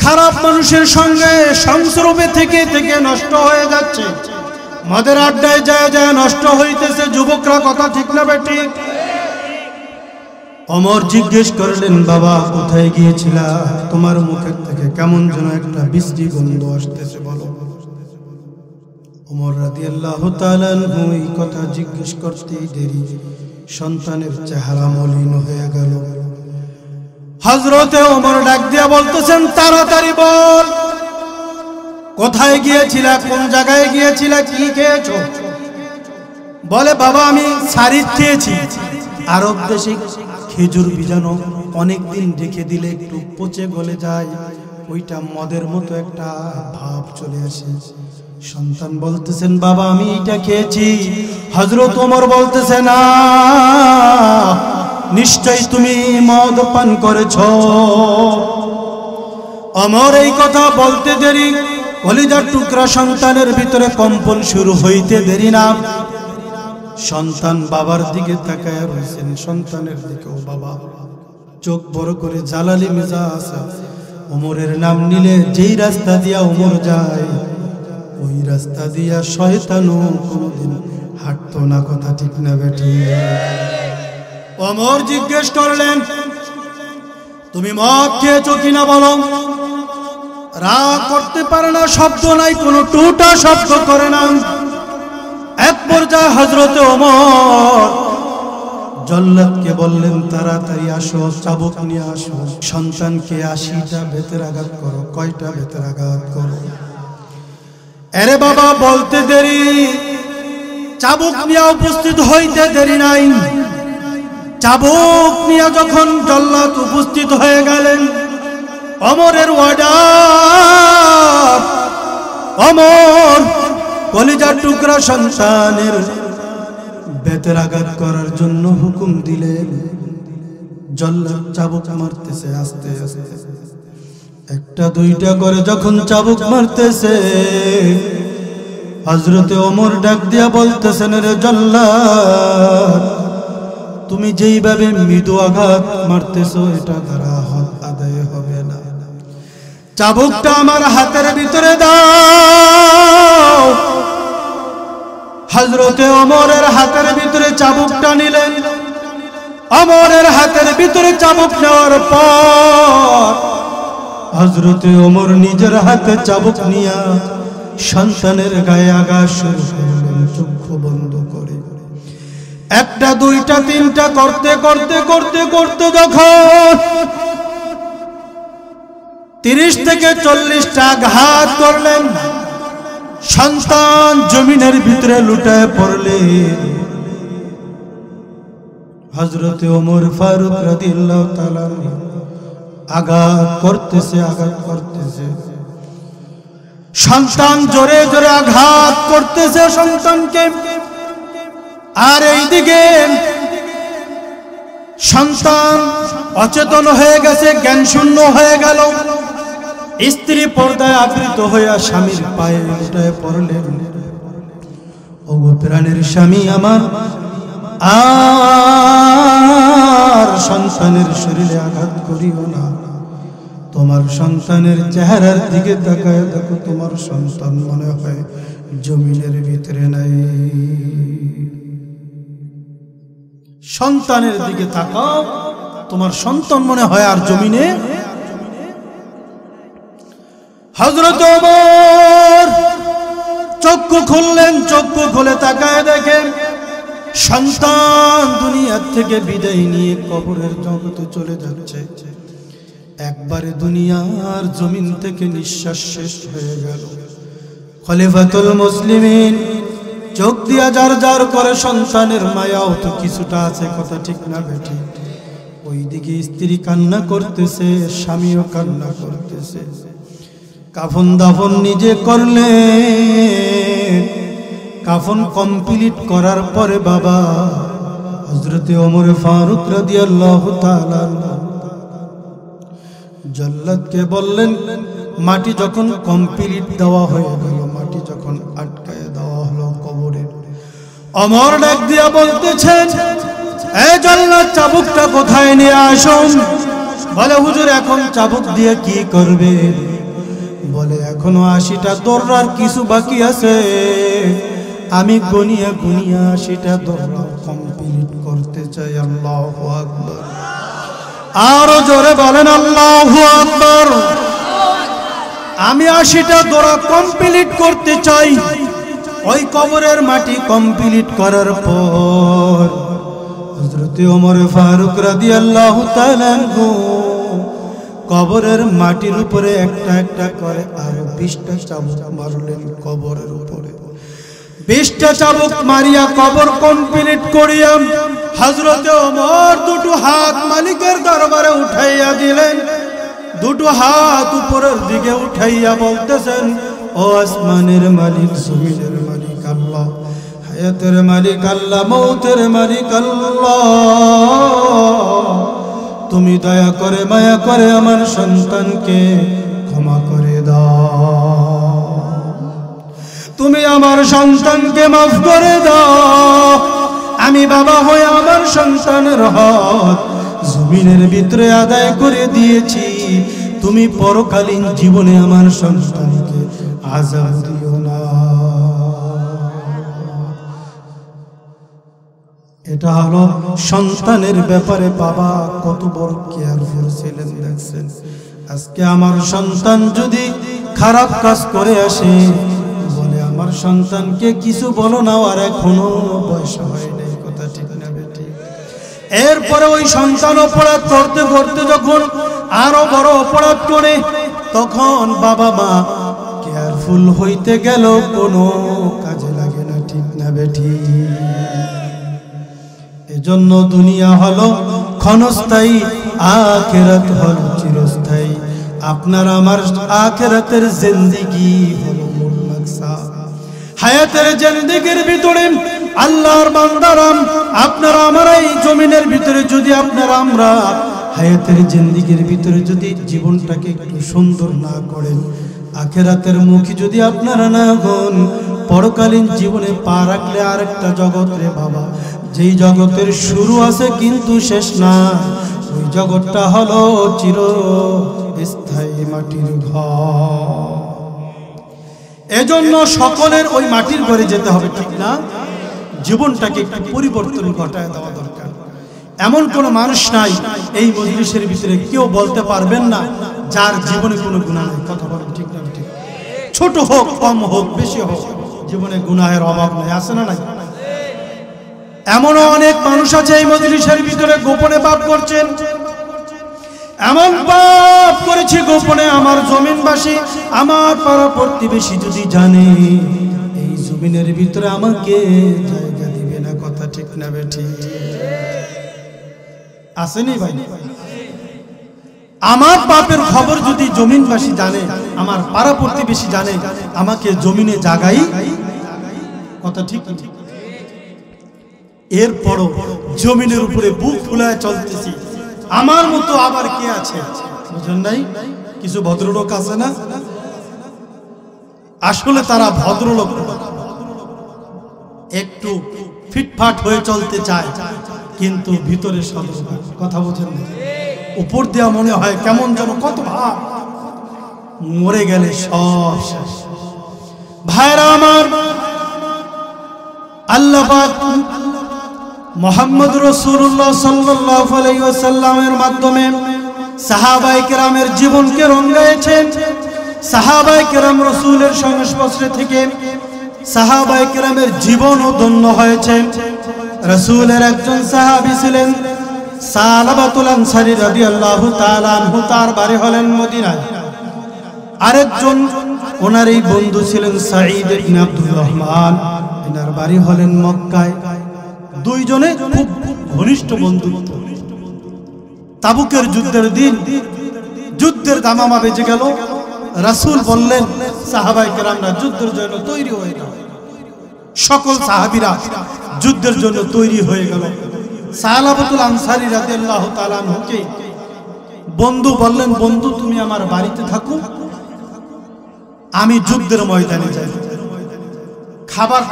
খারাপ মানুষের সঙ্গে সংস্রবে থেকে থেকে নষ্ট হয়ে যাচ্ছে, মদের আড্ডায় যায় যায় নষ্ট হইতেছে যুবকরা। কথা ঠিক না বেঠিক? ওমর জিজ্ঞেস করলেন, বাবা কোথায় গিয়েছিলা? তোমার মুখের থেকে কেমন যেন একটা বৃষ্টি গন্ধ আসতেছে, বলো। ওমর রাদিয়াল্লাহু তাআলা আনহু এই কথা জিজ্ঞেস করতেই দেরি সন্তানের চেহারা মলিন হয়ে গেল। হযরতে ওমর ডাক দিয়া বলতেছেন, তাড়াতাড়ি বল, কোথায় গিয়েছিলা, কোন জায়গায় গিয়েছিলা, কি খেয়েছো? বলে, বাবা আমি সারিদ খেয়েছি। আরব দেশে খেজুর বীজানো অনেকদিন রেখে দিলে একটু পচে গলে যায়, ওইটা মদের মতো একটা ভাব চলে আসে। সন্তান বলতেছেন, বাবা আমি এটা খেয়েছি। হযরত ওমর বলতেছে, না, নিশ্চয় তুমি মদ পান করেছ। ওমর এই কথা বলতে দেরি কলিজার টুকরা সন্তানের ভিতরে কম্পন শুরু হইতে দেরি না। সন্তান বাবার দিকে তাকায় রয়েছেন, সন্তানের দিকে। ও বাবা, চোখ বড় করে জালালি মেজাজ। ওমরের নাম নিলে যেই রাস্তা দিয়া ওমর যায়, ওই রাস্তা দিয়া শয়তানও কোনোদিন হাঁটতো না। কথা ঠিক না বেটি? ওমর জিজ্ঞেস করলেন, তুমি মদ খেয়েছো কিনা বলো। রাগ করতে পারে না, শব্দ নাই, কোনো টুটা শব্দ করে না। এক পর্যায়ে হযরতে ওমর জল্লাদকে বললেন, তাড়াতাড়ি আসো, চাবুক নিয়ে আসো, সন্তানকে 80টা বেতের আঘাত করো। কয়টা বেতের আঘাত করো? আরে বাবা, বলতে দেরি, চাবুক নিয়ে উপস্থিত হইতে দেরি নাই। চাবুক নিয়ে যখন জল্লাদ উপস্থিত হয়ে গেলেন, ওমরের অর্ডার, ওমর কলিজার টুকরা সন্তানের বেতের আঘাত করার জন্য হুকুম দিলেন। জল্লাদ চাবুক মারতেছে আস্তে আস্তে, একটা দুইটা করে যখন চাবুক মারতেছে, হযরতে ওমর ডাক দিয়া বলতেছেন, রে জল্লাদ, তুমি যেইভাবে মৃদু আঘাত মারতেছো এটা দ্বারা হক আদায় হবে না। চাবুকটা আমার হাতের ভিতরে দাও। হযরতে ওমরের হাতের ভিতরে চাবুকটা নিলেন। ওমরের হাতের ভিতরে চাবুক নেওয়ার পর হযরতে ওমর নিজের হাতে চাবুক নিয়া সন্তানের গায়ে আঘাত শুরু করলেন, চক্ষু বন্ধ করে। একটা দুইটা তিনটা করতে করতে করতে করতে যখন 30 থেকে 40টা আঘাত করলেন, সন্তান জমিনের ভিতরে লুটায় পড়লে। হযরতে ওমর ফারুক রাদিয়াল্লাহু তাআলা আঘাত করতেছে, আঘাত করতেছে। সন্তান জোরে জোরে আঘাত করতেছে সন্তানকে। আর এইদিকে সন্তান অচেতন হয়ে গেছে, জ্ঞান শূন্য হয়ে গেল। স্ত্রী পর্দায় আবৃত হইয়া স্বামীর পায়ে লুটায় পড়লেন, ওগো প্রাণের স্বামী আমার, আর সন্তানের শরীরে আঘাত করিও না। তোমার সন্তানের চেহারার দিকে তাকায় দেখো, তোমার সন্তান মনে হয় জমিনের ভিতরে নাই। সন্তানের দিকে তাকাও, তোমার সন্তান মনে হয় আর জমিনে। হযরত ওমর চক্ষু খুললেন, চক্ষু খুলে তাকায় দেখেন সন্তান দুনিয়া থেকে বিদায় নিয়ে কবরের জগতে চলে যাচ্ছে। একবারে দুনিয়ার জমিন থেকে নিঃশ্বাস শেষ হয়ে গেল। খলিফাতুল মুসলিমিন চোখ দিয়া জার জার করে, সন্তানের মায়াও তো কিছুটা আছে। কথা ঠিক না বেটি? ওইদিকে স্ত্রী কান্না করতেছে, স্বামীও কান্না করতেছে। কাফন দাফন নিজে করলে। কাফন কমপ্লিট করার পরে বাবা হযরতে ওমর ফারুক রাদিয়াল্লাহু তাআলা জল্লাদকে বললেন, মাটি যখন কমপ্লিট দেওয়া হয়ে গেল, মাটি যখন আটকায় দেওয়া হলো কবরে, ওমর ডাক দিয়া বলতেছেন, এ জল্লাদ, চাবুকটা কোথায় নিয়ে আসুন। বলে, হুজুর এখন চাবুক দিয়ে কি করবে? বলে, এখনো 80টা দররার কিছু বাকি আছে, আমি গুনিয়া গুনিয়া 80টা দররা কমপ্লিট করতে চাই। আল্লাহু আকবার। আরো জোরে বলেন আল্লাহু আকবার। আমি 80টা দররা কমপ্লিট করতে চাই। ওই কবরের মাটি কমপ্লিট করার পর হযরতে ওমর ফারুক রাদিয়াল্লাহু তাআলা কবরের মাটির উপরে একটা একটা করে আরো 20টা চাবুক মারলেন কবরের উপরে। 20টা চাবুক মারিয়া কবর কমপ্লিট করিয়া হযরতে ওমর দুটো হাত মালিকের দরবারে উঠাইয়া দিলেন। দুটো হাত উপরের দিকে উঠাইয়া বলতেছেন, ও আসমানের মালিক, জমিনের মালিক আল্লাহ, হায়াতের মালিক আল্লাহ, মৌতের মালিক আল্লাহ, তুমি দয়া করে মায়া করে আমার সন্তানকে ক্ষমা করে দাও। তুমি আমার সন্তানকে মাফ করে দাও। আমি বাবা হয়ে আমার সন্তানের হক জমিনের ভিতরে আদায় করে দিয়েছি। তুমি পরকালীন জীবনে আমার সন্তানকে আযাব দিও না। এটা হলো সন্তানের ব্যাপারে বাবা কত বড় কেয়ারফুল ছিলেন। দেখছেন, আজকে আমার সন্তান যদি খারাপ কাজ করে আসে, বলে আমার সন্তানকে কিছু বলো না, আর এখনো বয়স হয় নাই, কথা ঠিক না বেটি? এরপরে ওই সন্তান অপরাধ করতে করতে যখন আরো বড় অপরাধ করে, তখন বাবা মা কেয়ারফুল হইতে গেল কোনো কাজে লাগে না, ঠিক না বেটি? এজন্য দুনিয়া হলো ক্ষণস্থায়ী, আখিরাত হলো চিরস্থায়ী। আপনার আমার আখিরাতের জিন্দেগি হলো মূল মাকসাদ। হায়াতের জিন্দেগির ভিতরে আল্লাহর বান্দারা, আপনারা আমার এই জমিনের ভিতরে যদি আপনারা আমরা হায়াতের জিন্দেগির ভিতরে যদি জীবনটাকে একটু সুন্দর না করেন, আখিরাতের মুখী যদি আপনারা না হন, পরকালীন জীবনে পা রাখলে আরেকটা জগৎ রে বাবা, যেই জগতের শুরু আছে কিন্তু শেষ না, ওই জগৎটা হলো চিরস্থায়ী মাটির ঘর। এজন্য সকলের ওই মাটির ঘরে যেতে হবে, ঠিক না? জীবনটাকে একটু পরিবর্তন ঘটায় দেওয়া দরকার। এমন কোন মানুষ নাই এই মজলিসের ভিতরে কেউ বলতে পারবেন না যার জীবনে কোনো গুনাহ নাই, কথা বলেন ঠিক না? ঠিক, ছোট হোক কম হোক বেশি হোক, জীবনে গুনাহের অভাব নাই, আছে না নাই? এমনও অনেক মানুষ আছে এই মজলিসের ভিতরে গোপনে পাপ করছেন। এমন পাপ করেছি গোপনে, আমার জমিনবাসী, আমার পাড়া প্রতিবেশী যদি জানে, এই জমিনের ভিতরে আমাকে জায়গা দিবে না, কথা ঠিক না বেঠি? আসেনি ভাই? আমার পাপের খবর যদি জমিনবাসী জানে, আমার পাড়া প্রতিবেশী জানে, আমাকে জমিনে জাগাই, কথা ঠিক? এরপরও জমিনের উপরে বুক ফুলায় চলতেছি, আমার মতো আবার কে আছে? বুঝেন নাই? কিছু ভদ্রলোক আছে না, আসলে তারা ভদ্রলোক, একটু ফিটফাট হয়ে চলতে চায়, কিন্তু ভিতরে সদস্য, কথা বোঝেন না? উপর দেওয়া মনে হয় কেমন যেন কত ভাব, মরে গেলে সব শেষ। ভাইরা আমার, আল্লাহ পাক মুহাম্মদ রাসূলুল্লাহ সাল্লাল্লাহু আলাইহি ওয়াসাল্লামের মাধ্যমে সাহাবায়ে কেরামের জীবনকে রঙায়েছেন। সাহাবায়ে কেরাম রাসূলের সংস্পর্শে থেকে সাহাবায়ে কেরামের জীবনও ধন্য হয়েছে। রাসূলের একজন সাহাবী ছিলেন সালাবাতুল আনসারী রাদিয়াল্লাহু তাআলা আনহু, তার বাড়ি হলেন মদিনায়। আরেকজন ওনার এই বন্ধু ছিলেন সাঈদ ইবনে আব্দুর রহমান, এনার বাড়ি হলেন মক্কায়। দুইজনে খুব ঘনিষ্ঠ বন্ধুত্ব। তাবুকের যুদ্ধের দিন যুদ্ধের দামামা বেজে গেল। রাসূল বললেন সাহাবায়ে কেরামরা যুদ্ধের জন্য তৈরি হয়ে গেল। সকল সাহাবীরা যুদ্ধের জন্য তৈরি হয়ে গেল। সালাবাতুল আনসারী রাদিয়াল্লাহু তাআলা আনহুকে বন্ধু বললেন, বন্ধু তুমি আমার বাড়িতে থাকো, আমি যুদ্ধের ময়দানে যাই। খাবার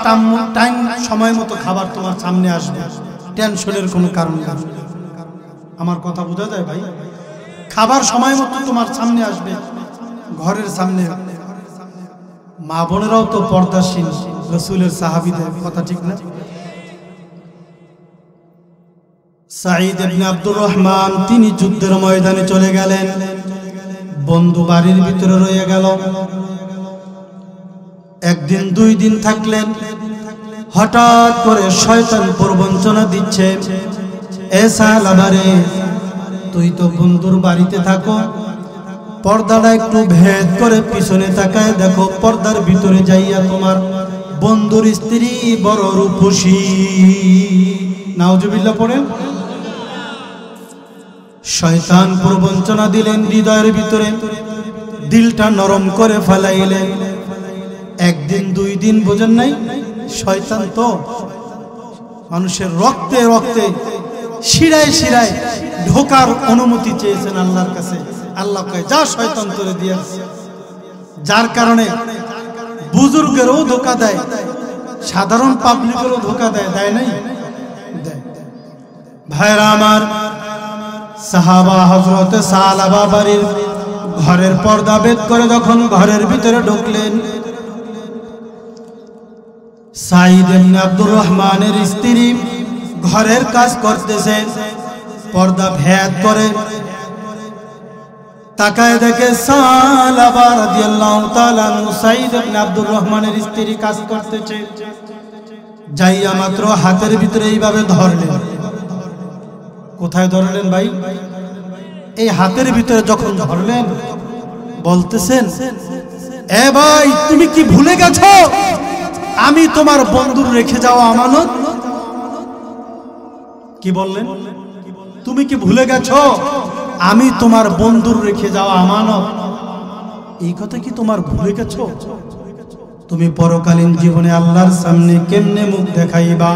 টাইম সময় মতো খাবার তোমার সামনে আসবে, টেনশনের কোনো কারণ নেই। আমার কথা বোঝা যায় ভাই? খাবার সময় মতো তোমার সামনে আসবে, ঘরের সামনে। মা বোনেরাও তো পর্দাশীল, রাসূলের সাহাবীদের কথা ঠিক না? সাঈদ ইবনে আব্দুর রহমান তিনি যুদ্ধের ময়দানে চলে গেলেন, বন্ধু বাড়ির ভিতরে রয়ে গেল। একদিন দুই দিন থাকলেন, হঠাৎ করে শয়তান প্রবঞ্চনা দিচ্ছে, এ সালাবারে তুই তো বন্ধুর বাড়িতে থাকো, পর্দাটা একটু ভেদ করে পিছনে তাকায় দেখো, পর্দার ভিতরে যাইয়া তোমার বন্ধুর স্ত্রী বড় রূপসী। নাউজুবিল্লাহ পড়েন। শয়তান প্রবঞ্চনা দিলেন হৃদয়ের ভিতরে, দিলটা নরম করে ফেলাইলেন। একদিন দুই দিন, বোঝেন নাই? শয়তান তো মানুষের রক্তে রক্তে শিরায় শিরায় ঢোকার অনুমতি চেয়েছেন আল্লাহর কাছে। আল্লাহ কয় যা শয়তান তোরে দিয়েছে, যার কারণে বুজুর্গেরও ধোকা দেয়, সাধারণ পাবলিকেরও ধোকা দেয়, দেয় নাই? ভাইরা আমার, সাহাবা হযরত সালাবা বাড়ির ঘরের পর্দা ভেদ করে যখন ঘরের ভিতরে ঢুকলেন, সাঈদ ইবনে আব্দুর রহমানের স্ত্রী ঘরের কাজ করতেছে, পর্দা ভেদ করে তাকায় দেখে সালাবা রাদিয়াল্লাহু তাআলা সাঈদ ইবনে আব্দুর রহমানের স্ত্রী কাজ করতেছে। যাইয়া মাত্র হাতের ভিতরে এইভাবে ধরলেন। কোথায় ধরলেন ভাই? এই হাতের ভিতরে যখন ধরলেন, বলতেছেন, এ ভাই তুমি কি ভুলে গেছো আমি তোমার বন্ধুর রেখে যাওয়া আমানত? কি বললেন? তুমি কি ভুলে গেছো আমি তোমার বন্ধুর রেখে যাওয়া আমানত? এই কথা কি তোমার ভুলে গেছো? তুমি পরকালীন জীবনে আল্লাহর সামনে কেমনে মুখ দেখাইবা?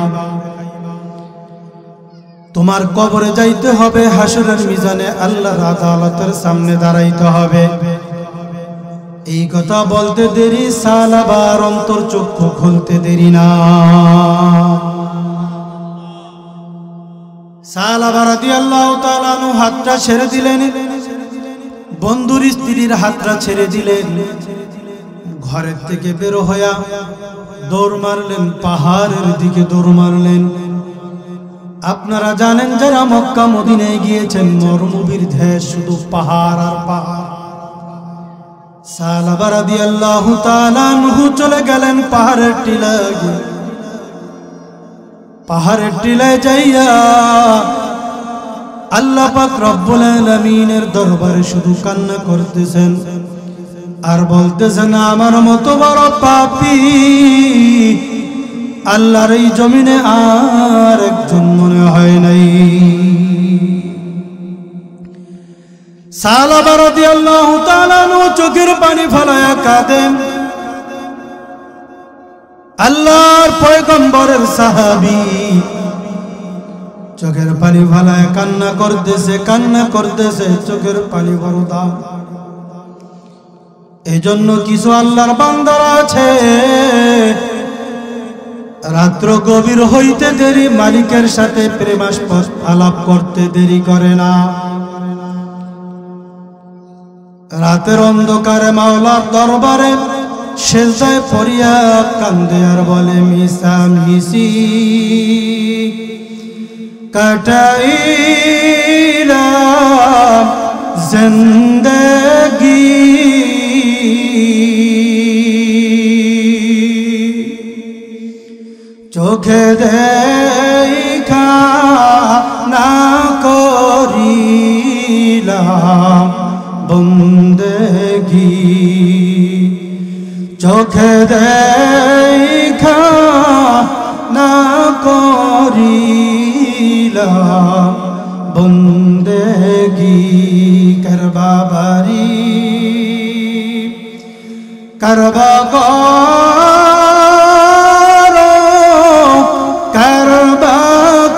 তোমার কবরে যাইতে হবে, হাসরের মিজানে আল্লাহর আদালতের সামনে দাঁড়াইতে হবে। এই কথা বলতে দেরি, সালাবার অন্তর চক্ষু খুলতে দেরি না। সালাবা রাদিয়াল্লাহু তাআলা আনহু হাতটা ছেড়ে দিলেন, বন্ধুর স্ত্রীর হাতটা ছেড়ে দিলেন। ঘরের থেকে বের হইয়া দৌড় মারলেন, পাহাড়ের দিকে দৌড় মারলেন। আপনারা জানেন যারা মক্কা মদিনায় গিয়েছেন, মরুভূমির দেশ, শুধু পাহাড় আর পাহাড়। সালাবা রাদিয়াল্লাহু তাআলা আনহু চলে গেলেন পাহাড়ের টিলায়। পাহাড়ের টিলায় যাইয়া আল্লাহ পাক রব্বুল আলামিনের দরবারে শুধু কান্না করতেছেন আর বলতেছেন, আমার মতো বড় পাপী আল্লাহর এই জমিনে আর একজন মনে হয় নাই। সালাবা রাদিয়াল্লাহু তাআলা আনহু চোখের পানি ফেলায়া কাঁদেন। আল্লাহর পয়গম্বরের সাহাবী চোখের পানি ফেলায়া কান্না করতেছে, চোখের পানি বড় দাম। এই জন্য কিছু আল্লাহর বান্দারা আছে, রাত্র গভীর হইতে দেরি, মালিকের সাথে প্রেমাস্পদ আলাপ করতে দেরি করে না। রাতের অন্ধকারে মাওলার দরবারে সেজদায় পড়িয়া কান্দে আর বলে, মিশামিশি কাটাইলাম জিন্দেগি, চোখে দেখা না করিলাম বন্দেগি, চোখে দেখা না করিলাম বন্দেগি। করবা বারি করবা করবা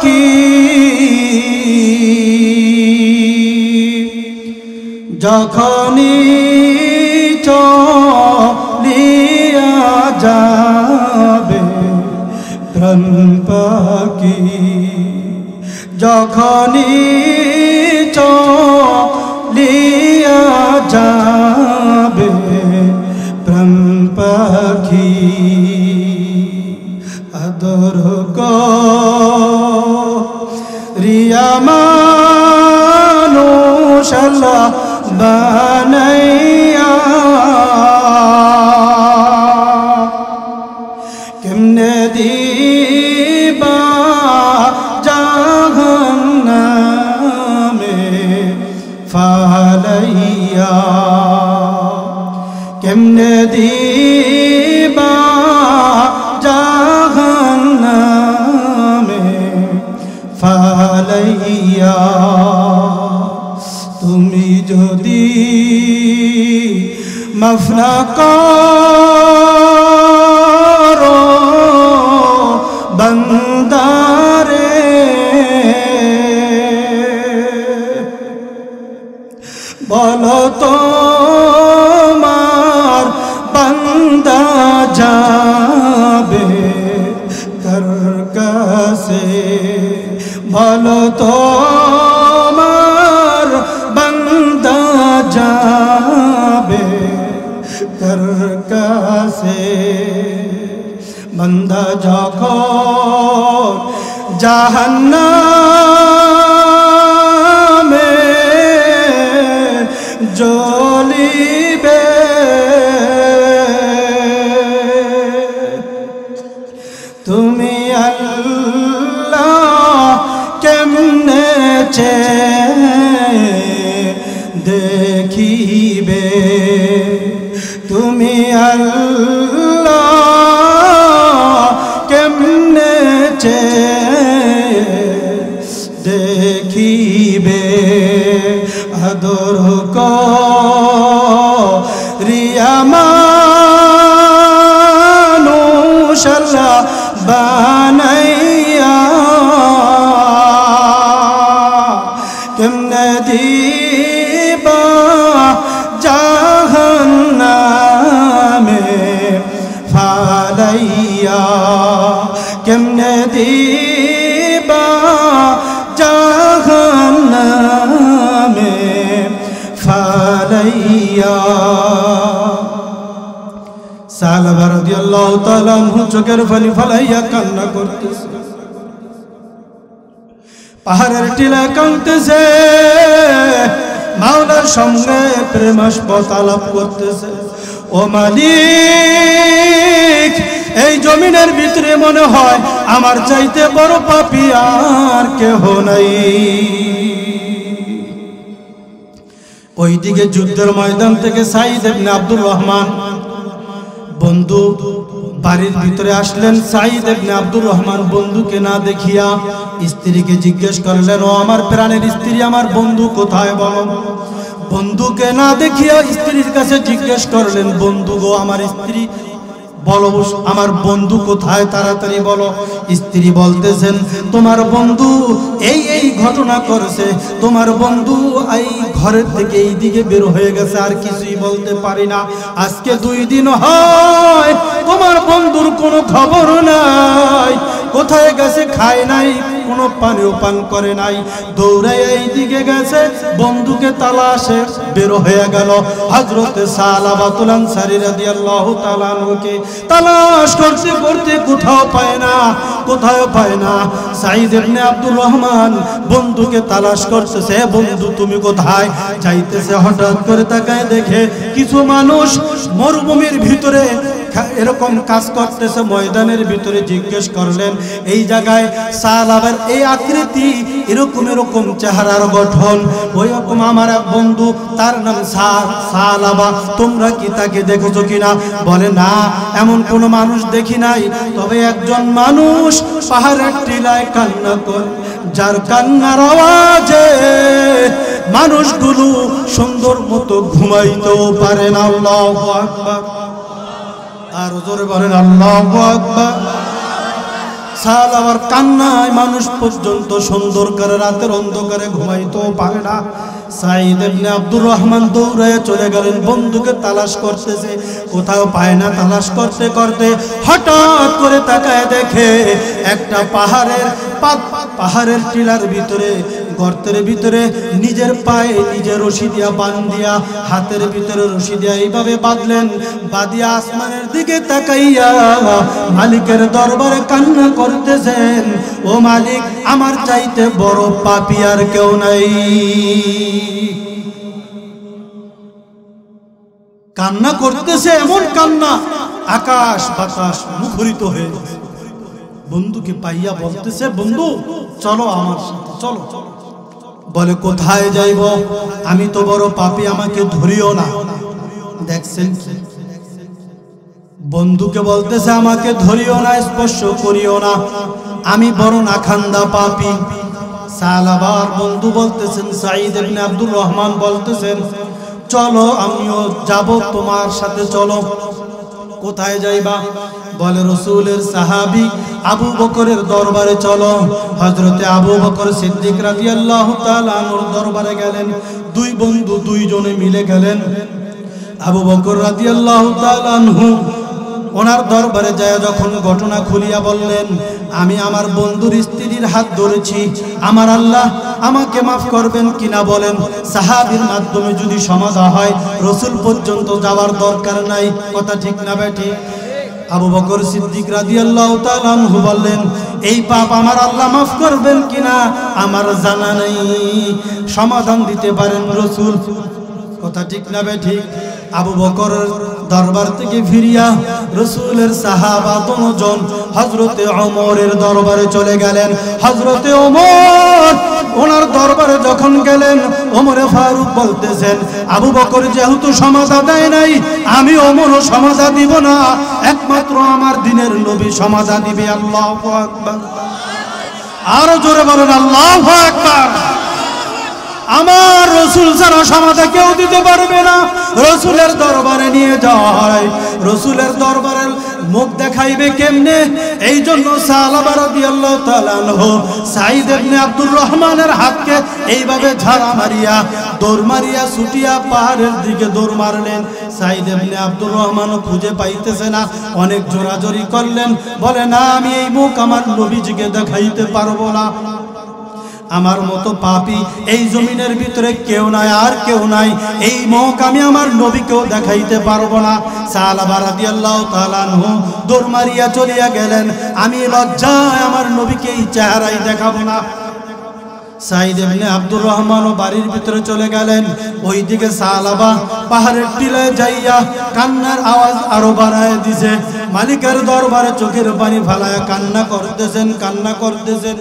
কি, যখনই চলিয়া যাবে প্রাণ পাখি, যখনই চলিয়া যাবে প্রাণ পাখি, আদর করিয়া মানুষ আল্লাহ বানাইয়া, কেমনে দিবা জাহান্নামে ফালাইয়া, কেমনে দিবা জাহান্নামে ফালাইয়া। তুমি যদি মাফ না করো বান্দারে, বলো তোমার বান্দা কাছে বলো তোমার বান্দা যাবে কার কাছে বান্দা যখন জাহান্নামে জ্বলিবে তুমি আল্লাহ কেমনে দেখিবে তুমি আল্লাহ কেমনে দেখিবে আদর করিয়া মানুষ আল্লাহ বানাইয়া কেমনে দিবা জাহান্নামে ফালাইয়া কেমনে দিবা জাহান্নামে ফালাইয়া সাহাবা রাদিয়াল্লাহু তাআলা চোখের পানি ফেলাইয়া কান্না করতেছে পাহাড়ের টিলা কাঁদতেছে মাওলার সঙ্গে প্রেমাস্পদ আলাপ করতেছে ও মালিক এই জমিনের ভিতরে মনে হয় আমার চাইতে বড় পাপী আর কেহ নাই ওইদিকে যুদ্ধের ময়দান থেকে সাঈদ ইবনে আব্দুর রহমান বন্ধু বাড়ির ভিতরে আসলেন সাঈদ ইবনে আব্দুর রহমান বন্ধুকে না দেখিয়া স্ত্রীকে জিজ্ঞেস করলেন ও আমার প্রাণের স্ত্রী আমার বন্ধু কোথায় বলো বন্ধুকে না দেখিয়া স্ত্রীর কাছে জিজ্ঞেস করলেন বন্ধু গো আমার স্ত্রী বলো আমার বন্ধু কোথায় তাড়াতাড়ি বলো স্ত্রী বলতেছেন তোমার বন্ধু এই এই ঘটনা করেছে তোমার বন্ধু এই ঘরের থেকে এই দিকে বের হয়ে গেছে আর কিছুই বলতে পারি না আজকে 2 দিন হয় তোমার বন্ধুর কোনো খবর নাই কোথায় গেছে খায় নাই কোনো পানিও পান করে নাই দৌড়ায় এই দিকে গেছে বন্ধুকে তালাশে বের হয়ে গেল হযরতে সালাবাতুল আনসারী রাদিয়াল্লাহু তাআলা আনহুকে তালাশ করতে করতে কোথাও পায় না সাঈদ ইবনে আব্দুর রহমান বন্ধুকে তালাশ করতেছে বন্ধু তুমি কোথায় যাইতেছে হঠাৎ করে তাকায় দেখে কিছু মানুষ মরুভূমির ভিতরে এরকম কাজ করতেছে ময়দানের ভিতরে জিজ্ঞেস করলেন এই জায়গায় সালাবার এই আকৃতি এরকম চেহারার গঠন ওই রকম আমার এক বন্ধু তার নাম সালাবা তোমরা কি তাকে দেখেছো কিনা বলে না এমন কোন মানুষ দেখি নাই তবে একজন মানুষ পাহাড়ের টিলায় কান্না করে যার কান্নার আওয়াজে মানুষগুলো সুন্দর মতো ঘুমাইতেও পারে না আল্লাহু আকবার আর জোরে বলেন আল্লাহু আকবার সালাবার কান্নায় মানুষ পর্যন্ত সুন্দর করে রাতের অন্ধকারে ঘুমাইতেও পারে না সাঈদ ইবনে আব্দুর রহমান দৌড়ে চলে গেলেন বন্ধুকে তালাশ করতেছে কোথাও পায় না তালাশ করতে করতে হঠাৎ করে তাকায় দেখে একটা পাহাড়ের টিলার ভিতরে গর্তের ভিতরে নিজের পায়ে নিজে রশি দিয়া বাঁধিয়া হাতের ভিতরে রশি দিয়া এইভাবে বাঁধলেন বাঁধিয়া আসমানের দিকে তাকাইয়া মালিকের দরবারে কান্না করতেছেন ও মালিক আমার চাইতে বড় পাপী আর কেউ নাই কান্না করতেছে এমন কান্না আকাশ বাতাস মুখরিত হয়ে বন্ধুকে পাইয়া বলতেছে বন্ধু চলো আমার সাথে চলো বলে কোথায় যাইব আমি তো বড় পাপী আমাকে ধরিও না দেখছেন বন্ধুকে বলতেছে আমাকে ধরিও না স্পর্শ করিও না আমি বড় নাখান্দা পাপী সালাবার বন্ধু বলতেছেন সাঈদ ইবনে আব্দুর রহমান বলতেছেন চলো আমিও যাব তোমার সাথে চলো কোথায় যাইবা বলে রাসূলের সাহাবী আবু বকরের দরবারে চলো হযরতে আবু বকর সিদ্দিক রাদিয়াল্লাহু তাআলা আনহুর দরবারে গেলেন দুই বন্ধু দুইজনে মিলে গেলেন আবু বকর রাদিয়াল্লাহু তাআলা আনহু ওনার দরবারে যায় যখন ঘটনা খুলিয়া বললেন, আমি আমার বন্ধুর স্ত্রীর হাত ধরেছি, আমার আল্লাহ আমাকে মাফ করবেন কিনা বলেন। সাহাবীর মাধ্যমে যদি সমাধা হয় রাসূল পর্যন্ত যাওয়ার দরকার নাই, কথা ঠিক না বেঠিক? আবু বকর সিদ্দিক রাদিয়াল্লাহু তাআলা আনহু বললেন, এই পাপ আমার আল্লাহ মাফ করবেন কিনা আমার জানা নেই, সমাধান দিতে পারেন রাসূল, কথা ঠিক না বেঠিক? আবু বকর দরবার থেকে ফিরিয়া রাসূলের সাহাবা দুজন হযরতে ওমরের দরবারে চলে গেলেন। হযরতে ওমর ওনার দরবারে যখন গেলেন, ওমরে ফারুক বলতেছেন, আবু বকর যেহেতু সমাধা দেয় নাই, আমি ওমরও সমাধা দিব না, একমাত্র আমার দিনের নবী সমাধা দিবে। আল্লাহু আকবার, আরো জোরে বলেন আল্লাহু আকবার। আমার রাসূল ছাড়া সমাধা কেউ দিতে পারবে না। রাসূলের দরবারে নিয়ে যাওয়া হয়, রাসূলের দরবারের মুখ দেখাইবে কেমনে? এই জন্য সাহাবা রাদিয়াল্লাহু তাআলা আনহু সাঈদ ইবনে আব্দুর রহমানের হাতকে এইভাবে ঝাড়া মারিয়া দৌড় মারিয়া ছুটিয়া পাহাড়ের দিকে দৌড় মারলেন। সাঈদ ইবনে আব্দুর রহমানও খুঁজে পাইতেছে না, অনেক জোরাজোরি করলেন, বলে না আমি এই মুখ আমার নবীজিকে দেখাইতে পারবো না, আমার মতো পাপী এই জমিনের ভিতরে কেউ নাই, আর কেউ নাই, এই মুখ আমি আমার নবীকেও দেখাইতে পারবো না। সাহাবা রাদিয়াল্লাহু তাআলা আনহু দৌড় মারিয়া চলিয়া গেলেন, আমি লজ্জায় আমার নবীকে এই চেহারাই দেখাবো না। সাঈদ ইবনে আব্দুর রহমানও বাড়ির ভিতরে চলে গেলেন। ওইদিকে সাহাবা পাহাড়ের টিলায় যাইয়া কান্নার আওয়াজ আরো বাড়ায় দিছে, মালিকের দরবারে চোখের পানি ফালায়া কান্না করতেছেন।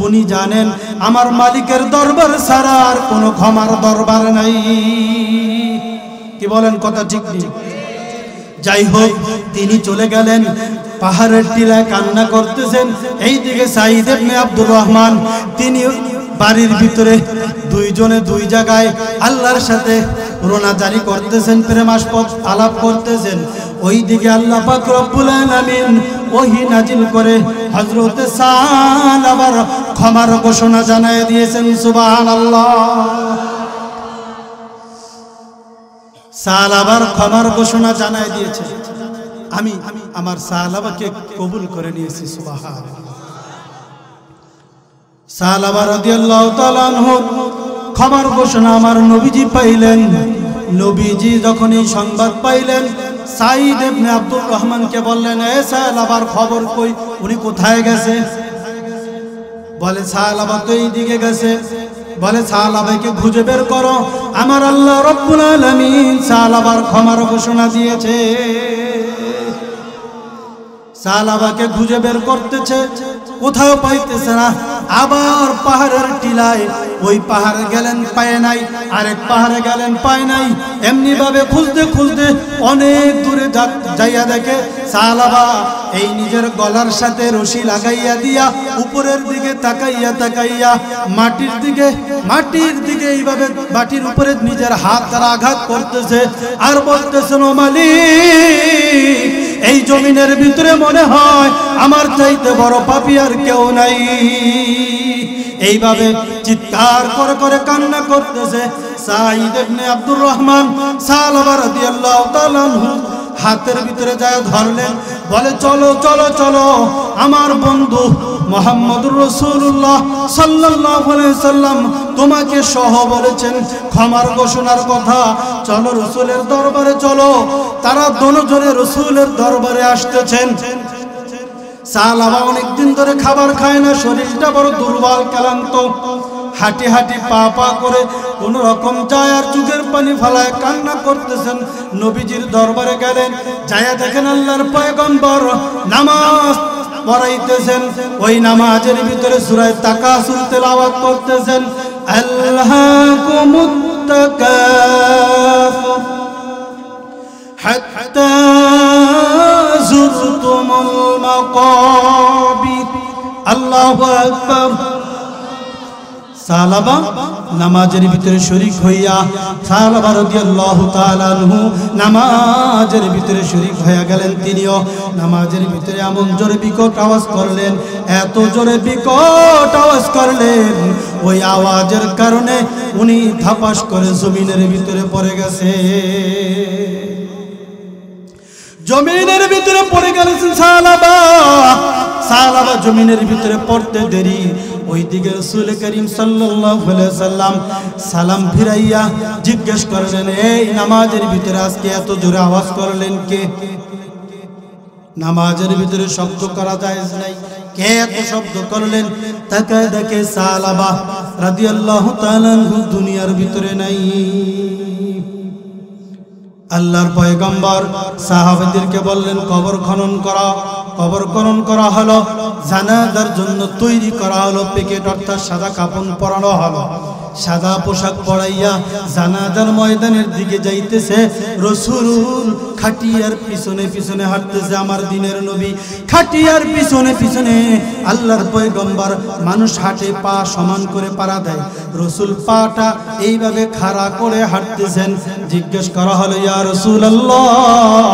উনি জানেন আমার মালিকের দরবার ছাড়া আর কোনো ক্ষমার দরবার নাই, কি বলেন, কথা ঠিক নেই? যাই হোক, তিনি চলে গেলেন, পাহাড়ের টিলায় কান্না করতেছেন। এইদিকে সাঈদ ইবনে আব্দুর রহমান তিনি বাড়ির ভিতরে দুইজনে দুই জায়গায় আল্লাহর সাথে রোনাজারি করতেছেন, প্রেমাস্পদ আলাপ করতেছেন। ওইদিকে আল্লাহ পাক রব্বুল আলামিন ওহী নাজিল করে হযরতে সালাবার ক্ষমার ঘোষণা জানায় দিয়েছেন। সুবহানাল্লাহ, সালাবার ক্ষমার ঘোষণা জানায় দিয়েছে, আমি আমার সালাবাকে কবুল করে নিয়েছি। সুবহানাল্লাহ। সাহাবা রাদিয়াল্লাহু তাআলা আনহু খবর ঘোষণা আমার নবীজি পাইলেন। নবীজি যখন এই সংবাদ পাইলেন, সাঈদ ইবনে আব্দুর রহমানকে বললেন, এ সাহাবার খবর কই, উনি কোথায় গেছে? বলে সাহাবা তো এই দিকে গেছে। বলে সাহাবাকে খুঁজে বের করো, আমার আল্লাহ রব্বুল আলামিন সাহাবার ক্ষমার ঘোষণা দিয়েছে। সাহাবাকে খুঁজে বের করতেছে, কোথাও পাইতেছে না। আবার পাহাড়ের টিলায়, ওই পাহাড়ে গেলেন পায় নাই, আরেক পাহাড়ে গেলেন পায় নাই, এমনি ভাবে খুঁজতে খুঁজতে অনেক দূরে যাইয়া দেখে সাহাবা এই নিজের গলার সাথে রশি লাগাইয়া দিয়া উপরের দিকে তাকাইয়া মাটির দিকে এইভাবে মাটির উপরে নিজের হাত দ্বারা আঘাত করতেছে আর বলতেছেন, ও মালিক, এই জমিনের ভিতরে মনে হয় আমার চাইতে বড় পাপী আর কেউ নাই। এইভাবে চিৎকার করে করে কান্না করতেছে সাঈদ ইবনে আব্দুর রহমান। সাহাবা রাদিয়াল্লাহু তাআলা হাতের ভিতরে যায় ধরলেন, বলে চলো চলো চলো, আমার বন্ধু মুহাম্মদুর রাসূলুল্লাহ সাল্লাল্লাহু আলাইহি সাল্লাম তোমাকে সহ বলেছেন ক্ষমার ঘোষণার কথা, চলো রাসূলের দরবারে চলো। তারা দুজনে রাসূলের দরবারে আসতেছেন। সাহাবা অনেকদিন ধরে খাবার খায় না, শরীরটা বড় দুর্বল ক্লান্ত, হাঁটি হাঁটি পা পা করে কোন রকম যায় আর চোখের পানি ফালায় কান্না করতেছেন। নবীজির দরবারে গেলেন, যায়া দেখেন আল্লাহর পয়গম্বর নামাজ পড়াইতেছেন। ওই নামাজের ভিতরে সূরা তাকাসুর তেলাওয়াত করতেছেন, আল্লাহকুমুত তাকাসুর হাত্তা যুরতুমুল মাকাবির। আল্লাহু আকবার। সাহাবা নামাজের ভিতরে শরীক হইয়া, সাহাবা রাদিয়াল্লাহু তাআলা আনহু নামাজের ভিতরে শরীক হয়ে গেলেন। তিনিও নামাজের ভিতরে এমন জোরে বিকট আওয়াজ করলেন, এত জোরে বিকট আওয়াজ করলেন, ওই আওয়াজের কারণে উনি ধাপাস করে জমিনের ভিতরে পড়ে গেছে। জমিনের ভিতরে পড়ে গেলেন সাহাবা জমিনের ভিতরে পড়তে দেরি ওইদিকে রাসূল করিম সাল্লাল্লাহু আলাইহি সাল্লাম সালাম ফিরাইয়া জিজ্ঞেস করলেন, এই নামাজের ভিতরে আজকে এত জোরে আওয়াজ করলেন কে? নামাজের ভিতরে শব্দ করা জায়েজ নাই, কে এত শব্দ করলেন? তাকায় দেখে সাহাবা রাদিয়াল্লাহু তাআলা দুনিয়ার ভিতরে নাই। আল্লাহর পয়গম্বর সাহাবাদেরকে বললেন, কবর খনন করা। কবর খনন করা হলো, জানাজার জন্য তৈরি করা হলো প্যাকেট, অর্থাৎ সাদা কাপড় পরানো হলো। সাদা পোশাক পরাইয়া জানাজার ময়দানের দিকে যাইতেছে রাসূল। খাটিয়ার পিছনে পিছনে হাঁটতেছে আমার দিনের নবী, খাটিয়ার পিছনে পিছনে আল্লাহর পয়গম্বর। মানুষ হাঁটে পা সমান করে পাড়া দেয়, রাসূল পাটা এইভাবে খাড়া করে হাঁটতেছেন। জিজ্ঞেস করা হলো, ইয়া রাসূলুল্লাহ,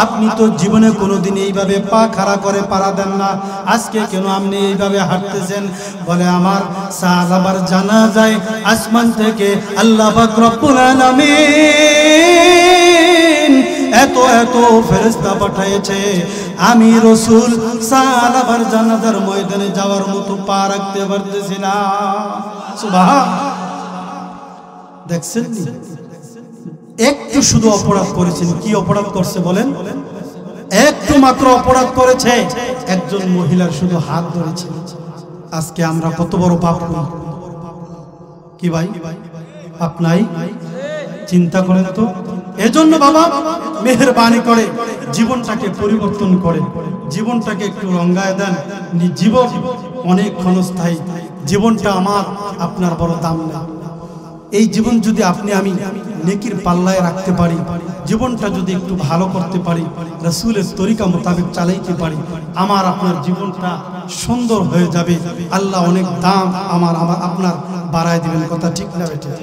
আপনি তো জীবনে কোনোদিন এইভাবে পা খাড়া করে পাড়া দেন না, আজকে কেন আপনি এইভাবে হাঁটতেছেন? বলে, আমার সাহাবার জানাজায় আসমান থেকে আল্লাহ পাক রব্বুল আলামিন এত এত ফেরেশতা পাঠিয়েছে, আমি রাসূল সাহাবার জানাজার ময়দানে যাওয়ার মতো পা রাখতে পারতেছি না। সুবহান। দেখছেন, একটু শুধু অপরাধ করেছেন। কি অপরাধ করছে বলেন? একটু মাত্র অপরাধ করেছে, একজন মহিলার শুধু হাত ধরেছে। আজকে আমরা কত বড় পাপ করি কি ভাই? আপনাই চিন্তা করেন তো। এজন্য বাবা মেহেরবানি করে জীবনটাকে পরিবর্তন করে, জীবনটাকে একটু রঙায় দেন। জীবন অনেক ক্ষণস্থায়ী, জীবনটা আমার আপনার বড় দাম না। এই জীবন যদি আপনি আমি নেকির পাল্লায় রাখতে পারি, জীবনটা যদি একটু ভালো করতে পারি, রাসূলের তরিকা মোতাবেক চালাইতে পারি, আমার আপনার জীবনটা সুন্দর হয়ে যাবে। আল্লাহ অনেক দাম আমার আপনার বাড়ায় দিবেন। কথা ঠিক না বেঠিক?